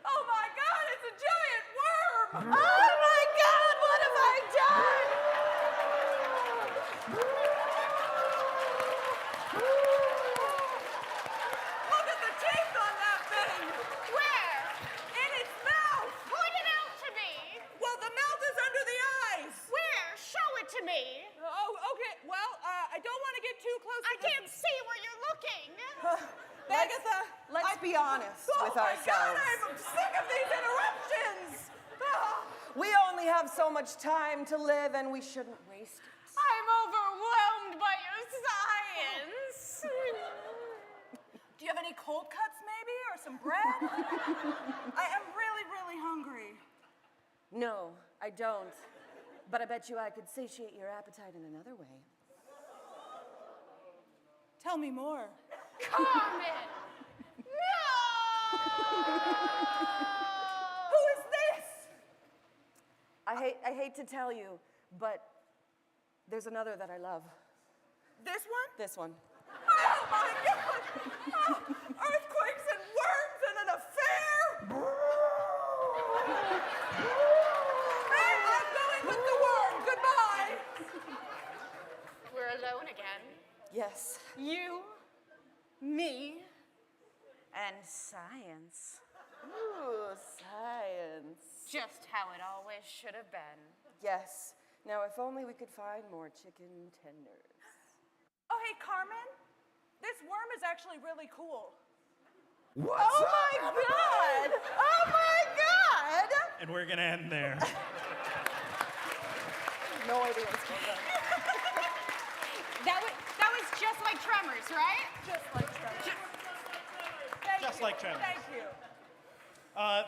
Speaker 15: Oh my God, it's a giant worm!
Speaker 19: Oh my God, what have I done?
Speaker 15: Look at the teeth on that thing!
Speaker 6: Where?
Speaker 15: In its mouth!
Speaker 6: Point it out to me.
Speaker 15: Well, the mouth is under the eyes!
Speaker 6: Where? Show it to me.
Speaker 15: Oh, okay. Well, I don't want to get too close to
Speaker 6: I can't see where you're looking.
Speaker 15: Agatha,
Speaker 19: Let's be honest with
Speaker 15: God,
Speaker 19: ourselves.
Speaker 15: I'm sick of these interruptions!
Speaker 19: We only have so much time to live and we shouldn't waste it.
Speaker 6: I'm overwhelmed by your science.
Speaker 15: Do you have any cold cuts, maybe, or some bread? I am really, really hungry.
Speaker 19: No, I don't. But I bet you I could satiate your appetite in another way.
Speaker 15: Tell me more.
Speaker 6: Carmen! No!
Speaker 15: Who is this?
Speaker 19: I hate to tell you, but there's another that I love.
Speaker 15: This one?
Speaker 19: This one.
Speaker 15: Oh my God! Oh, earthquakes and worms and an affair! Hey, I'm going with the worm. Goodbye.
Speaker 6: We're alone again.
Speaker 19: Yes.
Speaker 6: You, me, and science.
Speaker 19: Ooh, science.
Speaker 6: Just how it always should have been.
Speaker 19: Yes. Now, if only we could find more chicken tenders.
Speaker 15: Oh, hey, Carmen. This worm is actually really cool.
Speaker 19: What's oh my God! Oh my God!
Speaker 13: And we're going to end there.
Speaker 19: No idea what's going on.
Speaker 6: That was just like Tremors, right?
Speaker 15: Just like Tremors.
Speaker 13: Just like Tremors.
Speaker 15: Thank you.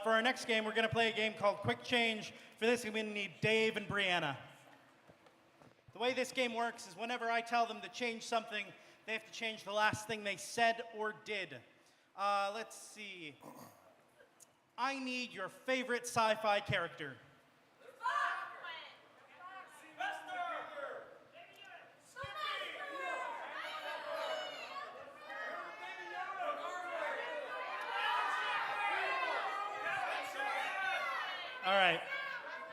Speaker 13: For our next game, we're going to play a game called Quick Change. For this, we're going to need Dave and Brianna. The way this game works is whenever I tell them to change something, They have to change the last thing they said or did. Let's see. I need your favorite sci-fi character. All right.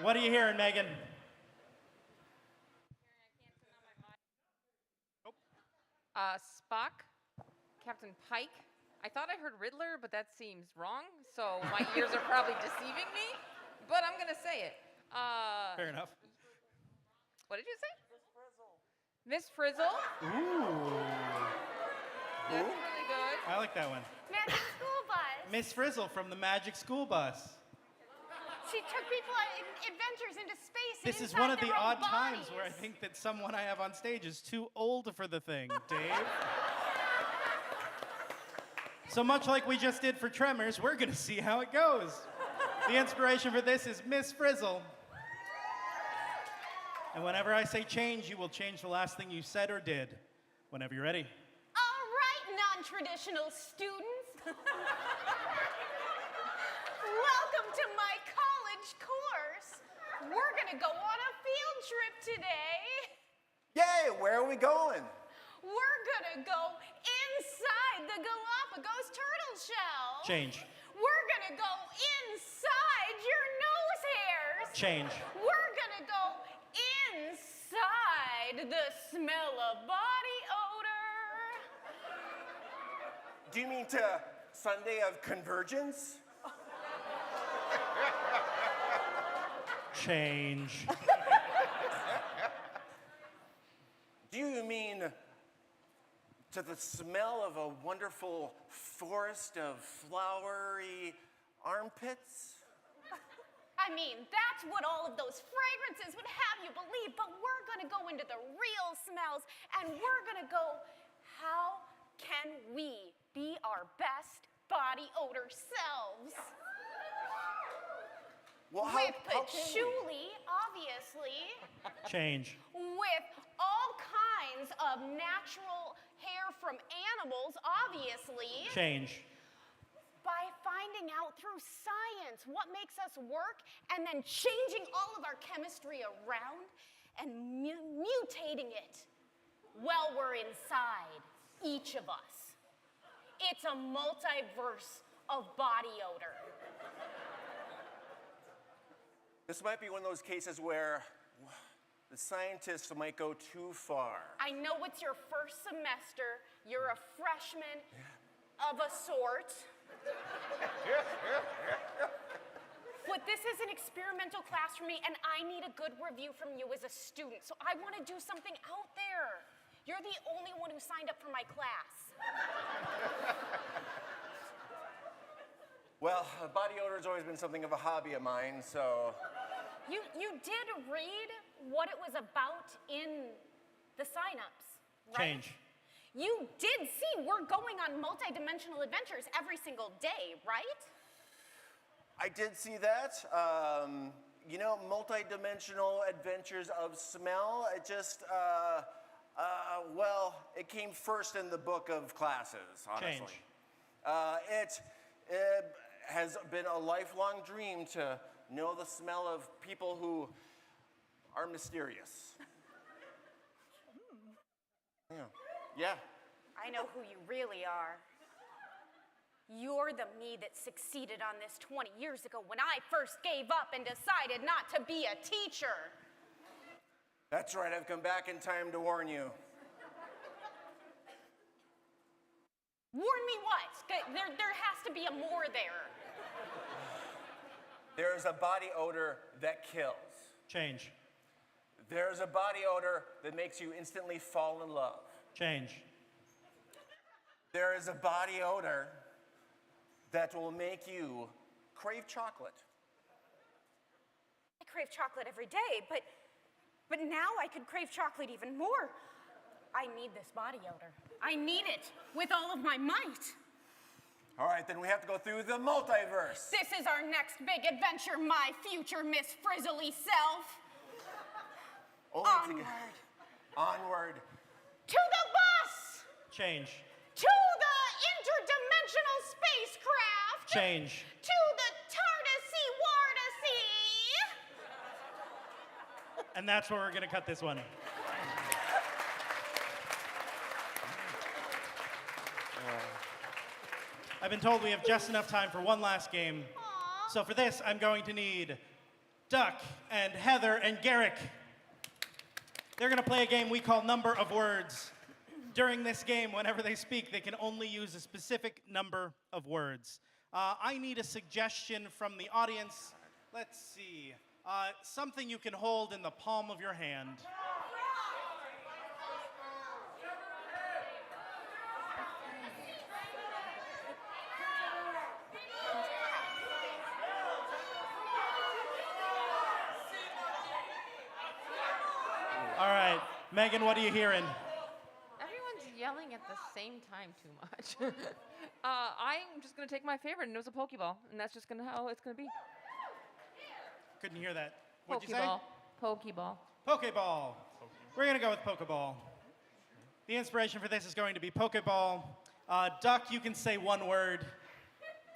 Speaker 13: What are you hearing, Megan?
Speaker 14: Spock, Captain Pike. I thought I heard Riddler, but that seems wrong, so my ears are probably deceiving me, but I'm going to say it.
Speaker 13: Fair enough.
Speaker 14: What did you say? Miss Frizzle.
Speaker 13: Ooh.
Speaker 14: That's really good.
Speaker 13: I like that one.
Speaker 6: Magic School Bus.
Speaker 13: Miss Frizzle from the Magic School Bus.
Speaker 6: She took people on adventures into space.
Speaker 13: This
Speaker 6: and
Speaker 13: is one of
Speaker 6: inside
Speaker 13: the
Speaker 6: their own
Speaker 13: odd times
Speaker 6: bodies.
Speaker 13: where I think that someone I have on stage is too old for the thing, Dave. So much like we just did for Tremors, we're going to see how it goes. The inspiration for this is Miss Frizzle. And whenever I say change, you will change the last thing you said or did. Whenever you're ready.
Speaker 6: All right, non-traditional students. Welcome to my college course. We're gonna go on a field trip today.
Speaker 16: Yay, where are we going?
Speaker 6: We're gonna go inside the Galapagos turtle shell.
Speaker 13: Change.
Speaker 6: We're gonna go inside your nose hairs.
Speaker 13: Change.
Speaker 6: We're gonna go inside the smell of body odor.
Speaker 16: Do you mean to Sunday of CONvergence?
Speaker 13: Change.
Speaker 16: Do you mean to the smell of a wonderful forest of flowery armpits?
Speaker 6: I mean, that's what all of those fragrances would have you believe, but we're gonna go into the real smells, and we're gonna go, how can we be our best body odor selves?
Speaker 16: Well,
Speaker 6: With
Speaker 16: how can we?
Speaker 6: patchouli, obviously.
Speaker 13: Change.
Speaker 6: With all kinds of natural hair from animals, obviously.
Speaker 13: Change.
Speaker 6: By finding out through science what makes us work and then changing all of our chemistry around and mutating it while we're inside, each of us. It's a multiverse of body odor.
Speaker 16: This might be one of those cases where the scientists might go too far.
Speaker 6: I know it's your first semester. You're a freshman of a sort. But this is an experimental class for me, and I need a good review from you as a student. So I want to do something out there. You're the only one who signed up for my class.
Speaker 16: Well, body odor has always been something of a hobby of mine, so...
Speaker 6: You did read what it was about in the signups, right?
Speaker 13: Change.
Speaker 6: You did see we're going on multi-dimensional adventures every single day, right?
Speaker 16: I did see that. You know, multi-dimensional adventures of smell, it just, well, it came first in the book of classes, honestly.
Speaker 13: Change.
Speaker 16: It has been a lifelong dream to know the smell of people who are mysterious. Yeah.
Speaker 6: I know who you really are. You're the me that succeeded on this 20 years ago when I first gave up and decided not to be a teacher.
Speaker 16: That's right, I've come back in time to warn you.
Speaker 6: Warn me what? There has to be a more there.
Speaker 16: There's a body odor that kills.
Speaker 13: Change.
Speaker 16: There's a body odor that makes you instantly fall in love.
Speaker 13: Change.
Speaker 16: There is a body odor that will make you crave chocolate.
Speaker 6: I crave chocolate every day, but now I could crave chocolate even more. I need this body odor. I need it with all of my might.
Speaker 16: All right, then we have to go through the multiverse.
Speaker 6: This is our next big adventure, my future Miss Frizzly self.
Speaker 16: Onward.
Speaker 6: Onward.
Speaker 16: Onward.
Speaker 6: To the bus!
Speaker 13: Change.
Speaker 6: To the interdimensional spacecraft.
Speaker 13: Change.
Speaker 6: To the TARDISy Wardisy.
Speaker 13: And that's where we're going to cut this one. I've been told we have just enough time for one last game. So for this, I'm going to need Duck and Heather and Garrick. They're going to play a game we call Number of Words. During this game, whenever they speak, they can only use a specific number of words. I need a suggestion from the audience. Let's see. Something you can hold in the palm of your hand. All right, Megan, what are you hearing?
Speaker 14: Everyone's yelling at the same time too much. I'm just going to take my favorite, and it was a Pokeball, and that's just how it's going to be.
Speaker 13: Couldn't hear that. What'd you say?
Speaker 14: Pokeball. Pokeball.
Speaker 13: Pokeball. We're going to go with Pokeball. The inspiration for this is going to be Pokeball. Duck, you can say one word.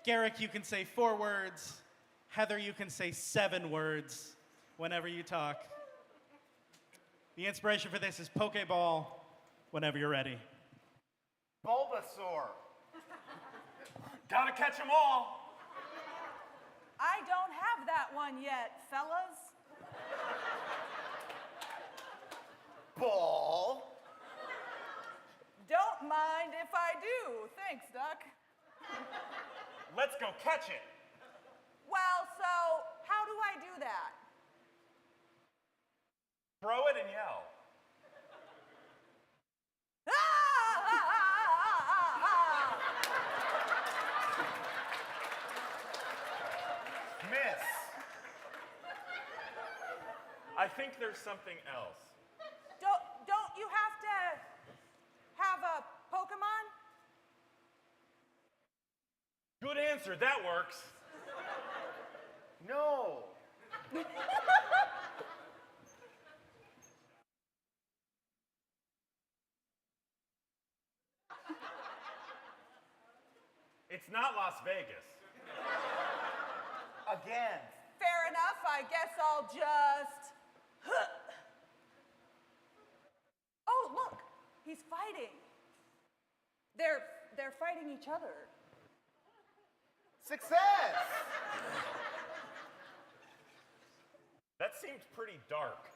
Speaker 13: Garrick, you can say 4 words. Heather, you can say 7 words whenever you talk. The inspiration for this is Pokeball whenever you're ready.
Speaker 16: Bulbasaur.
Speaker 17: Gotta catch them all.
Speaker 15: I don't have that one yet, fellas.
Speaker 16: Ball.
Speaker 15: Don't mind if I do. Thanks, Duck.
Speaker 17: Let's go catch it.
Speaker 15: Well, so how do I do that?
Speaker 17: Throw it and yell.
Speaker 16: Miss.
Speaker 17: I think there's something else.
Speaker 15: Don't you have to have a Pokemon?
Speaker 17: Good answer, that works.
Speaker 16: No.
Speaker 17: It's not Las Vegas.
Speaker 16: Again.
Speaker 15: Fair enough. I guess I'll just. Oh, look, he's fighting. They're fighting each other.
Speaker 16: Success.
Speaker 17: That seemed pretty dark.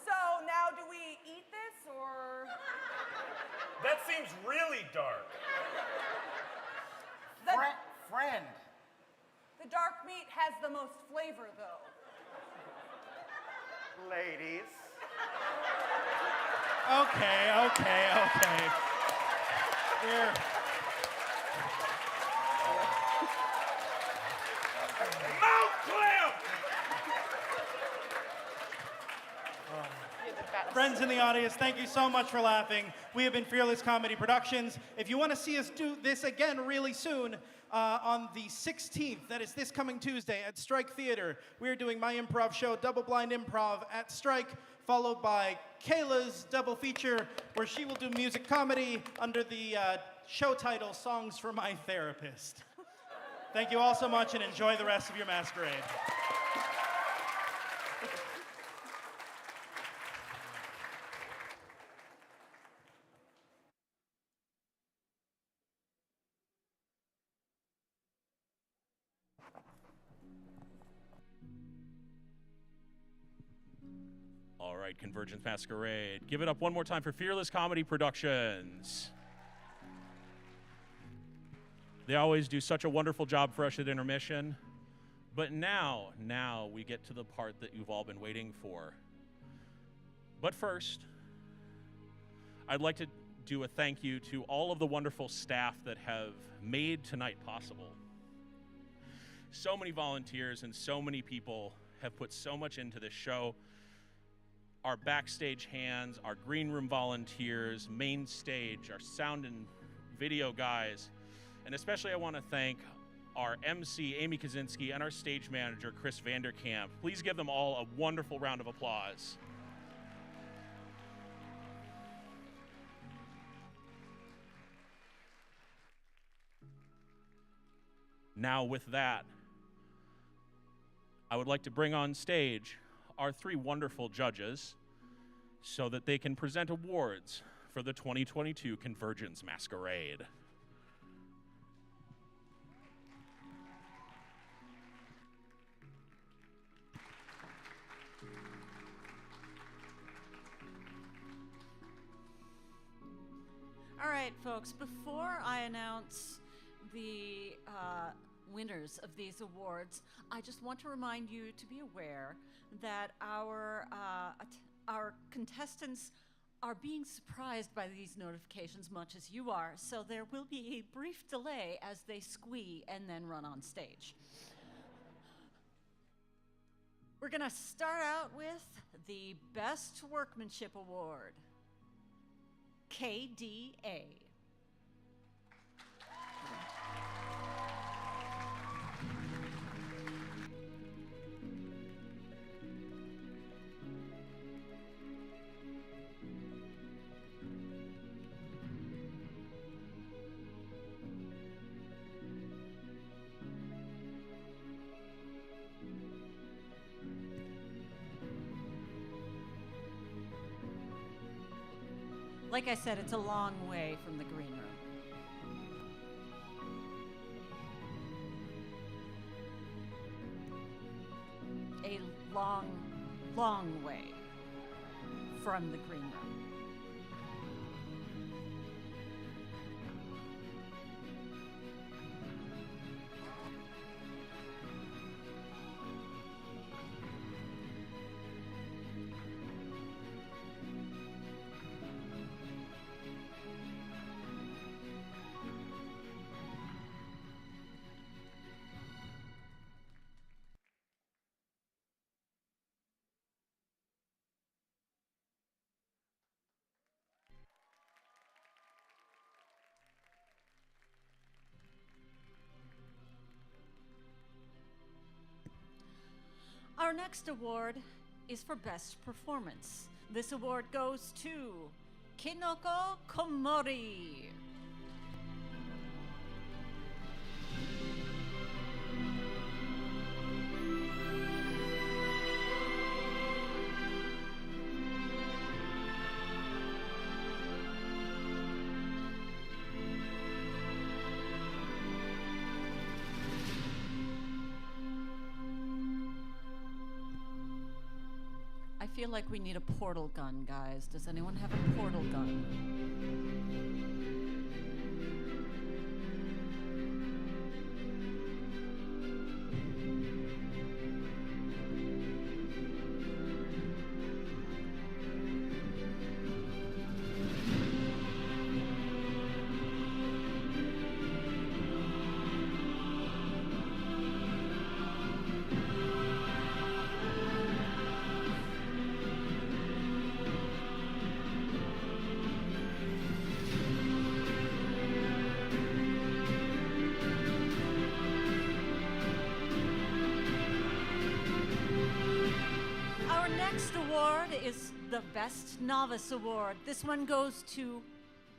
Speaker 15: So now do we eat this or?
Speaker 17: That seems really dark.
Speaker 16: Friend.
Speaker 15: The dark meat has the most flavor, though.
Speaker 16: Ladies.
Speaker 13: Okay. Here.
Speaker 17: Mouth clamp!
Speaker 13: Friends in the audience, thank you so much for laughing. We have been Fearless Comedy Productions. If you want to see us do this again really soon, on the 16th, that is this coming Tuesday at Strike Theater, we're doing my improv show, Double Blind Improv at Strike, followed by Kayla's double feature, where she will do music comedy under the show title, Songs for My Therapist. Thank you all so much, and enjoy the rest of your masquerade.
Speaker 3: All right, CONvergence Masquerade. Give it up one more time for Fearless Comedy Productions. They always do such a wonderful job for us at intermission. But now we get to the part that you've all been waiting for. But first, I'd like to do a thank you to all of the wonderful staff that have made tonight possible. So many volunteers and so many people have put so much into this show. Our backstage hands, our green room volunteers, main stage, our sound and video guys, and especially I want to thank our MC, Amy Kaczynski, and our stage manager, Chris Vanderkamp. Please give them all a wonderful round of applause. Now, with that, I would like to bring on stage our three wonderful judges so that they can present awards for the 2022 CONvergence Masquerade.
Speaker 4: All right, folks, before I announce the winners of these awards, I just want to remind you to be aware that our contestants are being surprised by these notifications much as you are, so there will be a brief delay as they squee and then run on stage. We're gonna start out with the Best Workmanship Award, KDA. Like I said, it's a long way from the green room. A long, long way from the green room. Our next award is for Best Performance. This award goes to Kinoko Komori. I feel like we need a portal gun, guys. Does anyone have a portal gun? Next award is the Best Novice Award. This one goes to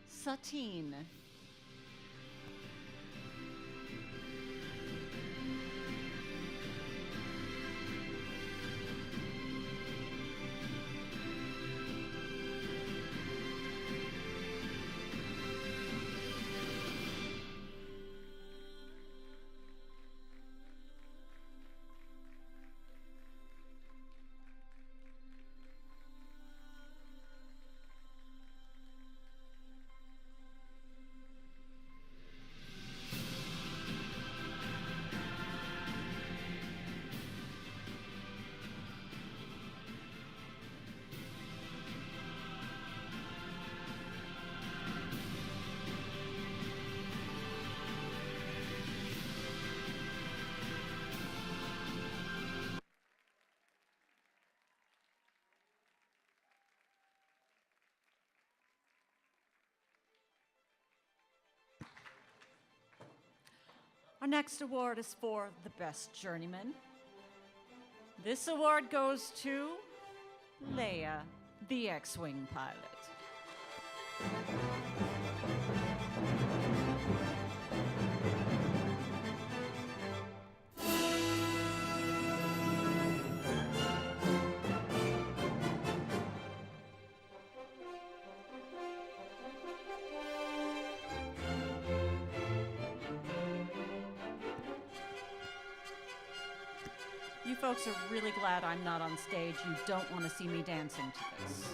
Speaker 4: Satine. Our next award is for the Best Journeyman. This award goes to Leia, the X-Wing pilot. you folks are really glad I'm not on stage, you don't want to see me dancing to this.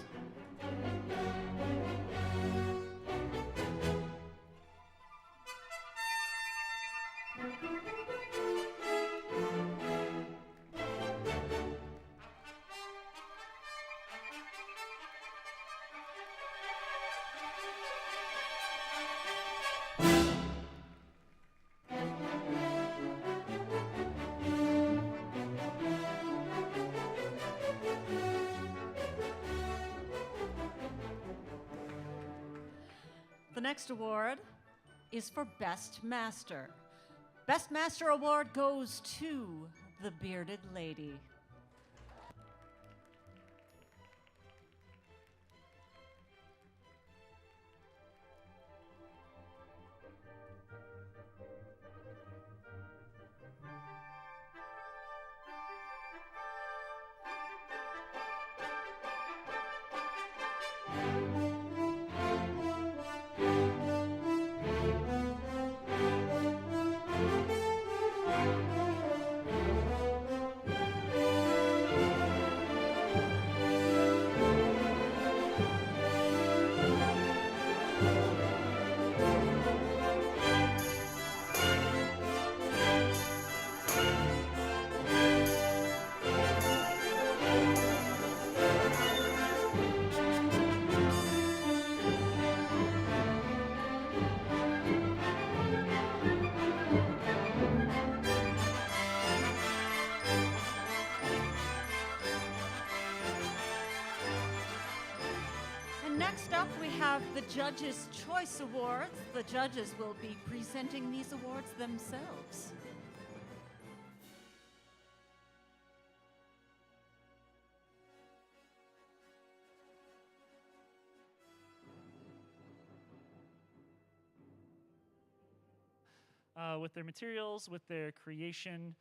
Speaker 4: The next award is for Best Master. Best Master award goes to the Bearded Lady. Next up, we have the Judges' Choice Awards. The judges will be presenting these awards themselves.
Speaker 20: With their materials, with their creation.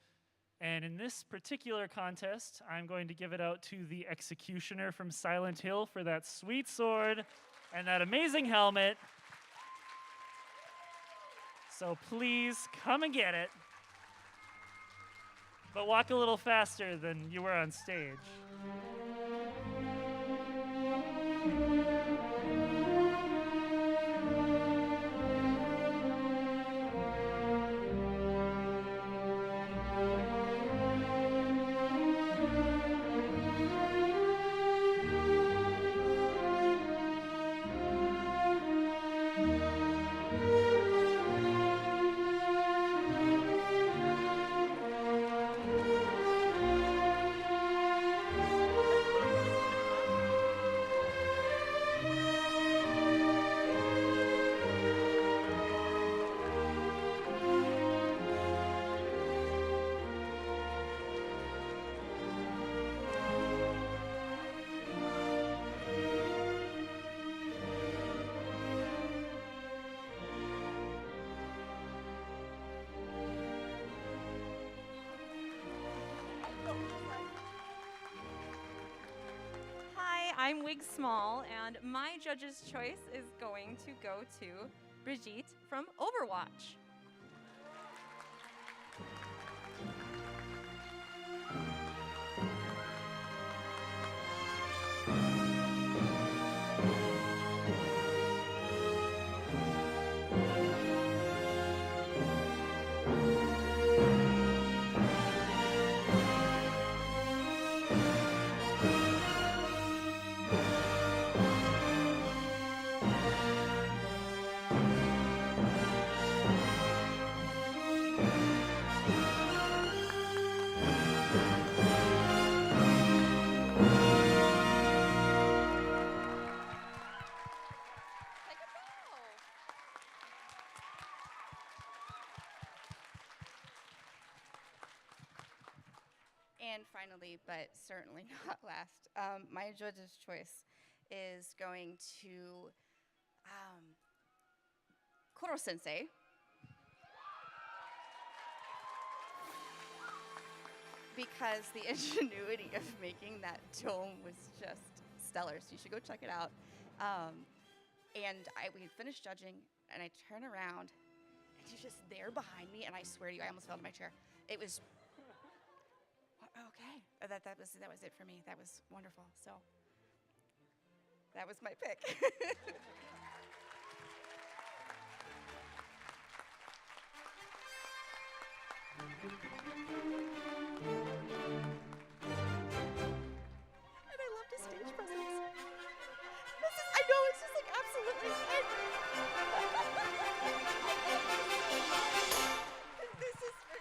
Speaker 20: And in this particular contest, I'm going to give it out to the Executioner from Silent Hill for that sweet sword and that amazing helmet. So please come and get it. But walk a little faster than you were on stage.
Speaker 21: I'm Wig Small, and my judge's choice is going to go to Brigitte from Overwatch. And finally, but certainly not last, my judge's choice is going to Koro Sensei. Because the ingenuity of making that dome was just stellar, so you should go check it out. And we had finished judging, and I turn around, and he's just there behind me, and I swear to you, I almost fell to my chair. It was... that was it for me. That was wonderful. So that was my pick. And I loved his stage presence. I know, it's just like absolutely. This is for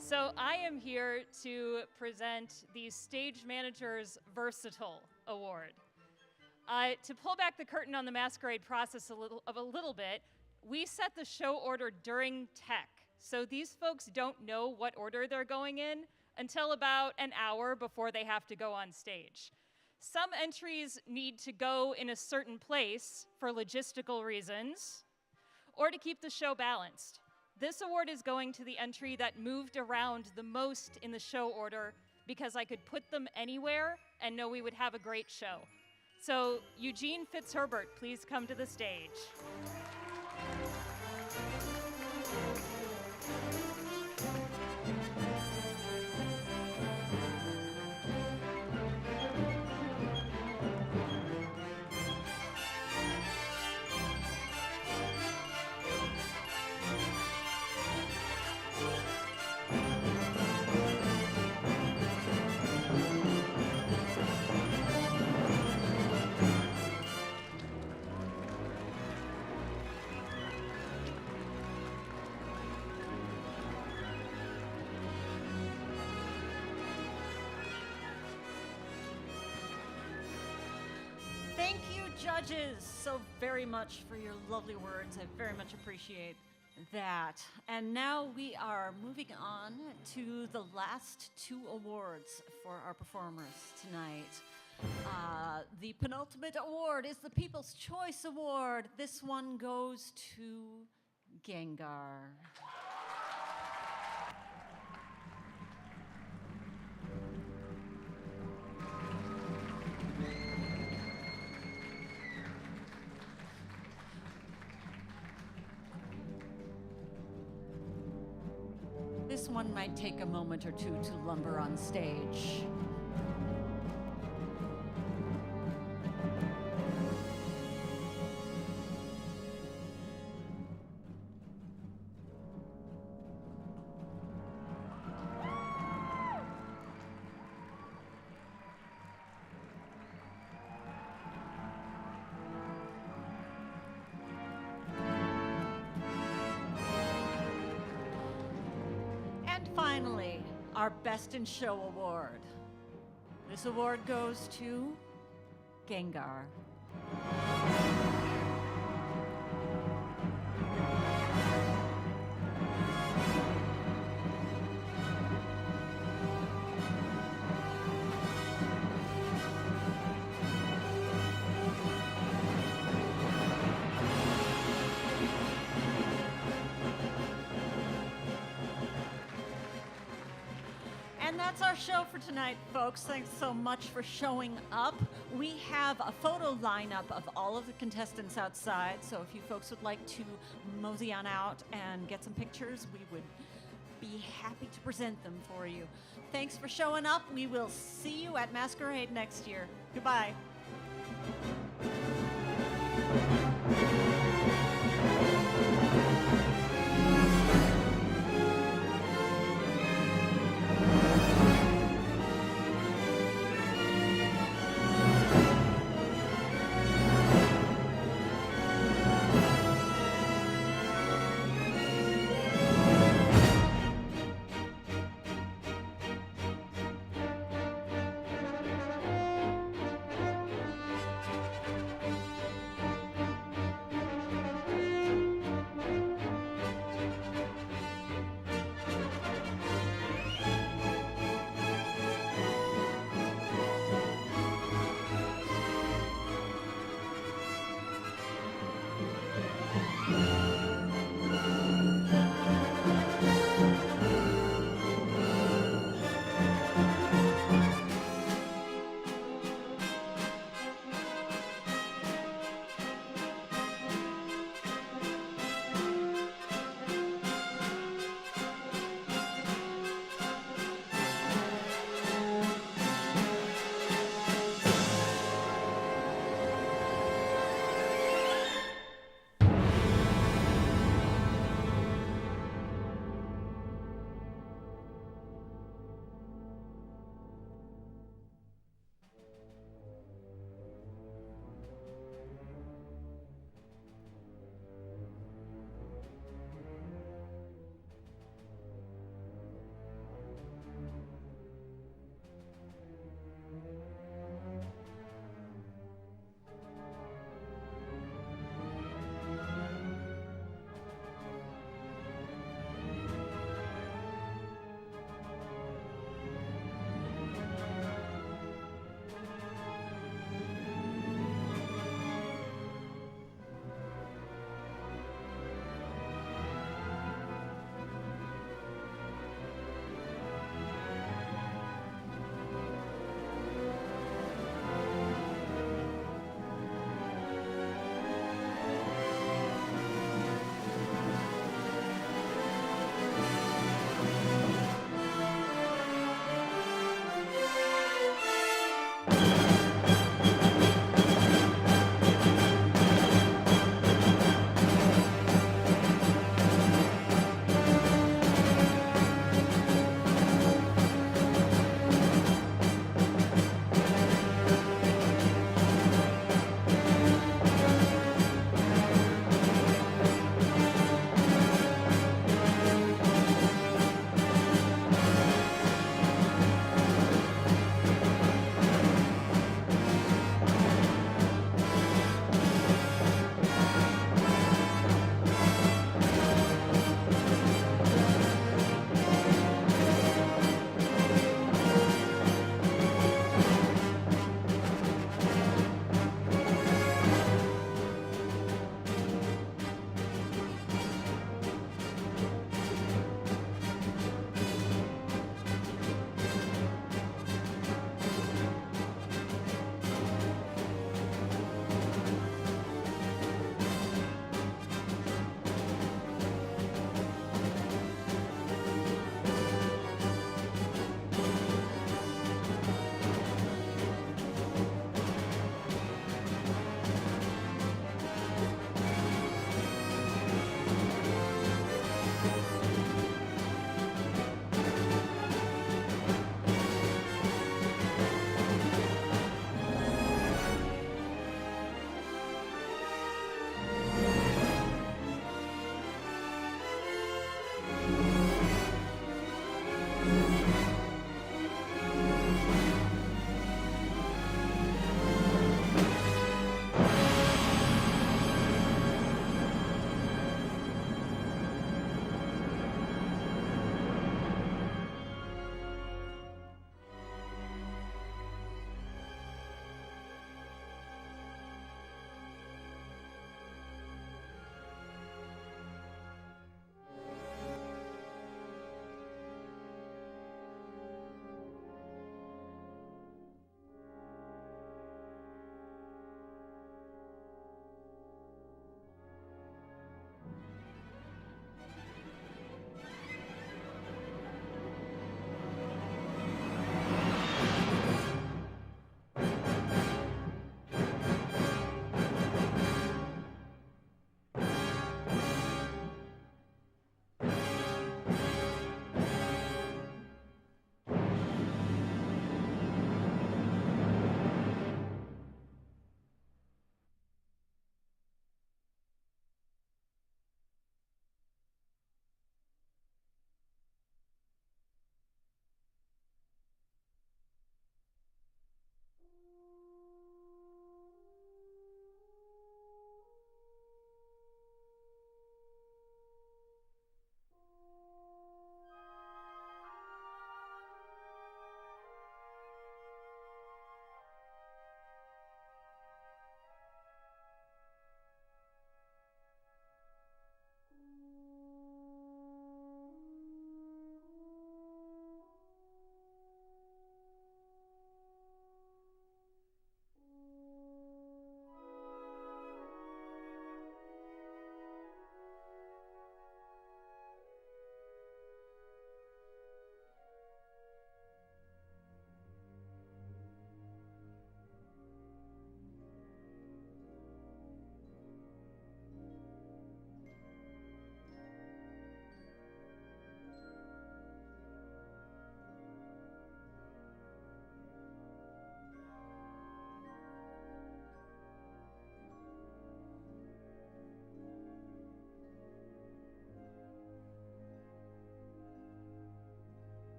Speaker 1: So I am here to present the Stage Manager's Versatile Award. To pull back the curtain on the Masquerade process a little bit, we set the show order during tech. So these folks don't know what order they're going in until about an hour before they have to go on stage. Some entries need to go in a certain place for logistical reasons or to keep the show balanced. This award is going to the entry that moved around the most in the show order because I could put them anywhere and know we would have a great show. So Eugene Fitzherbert, please come to the stage.
Speaker 4: Thank you, judges, so very much for your lovely words. I very much appreciate that. And now we are moving on to the last two awards for our performers tonight. The penultimate award is the People's Choice Award. This one goes to Gengar. This one might take a moment or two to lumber on stage. Finally, our Best in Show award. This award goes to Gengar. And that's our show for tonight, folks. Thanks so much for showing up. We have a photo lineup of all of the contestants outside, so if you folks would like to mosey on out and get some pictures, we would be happy to present them for you. Thanks for showing up. We will see you at Masquerade next year. Goodbye.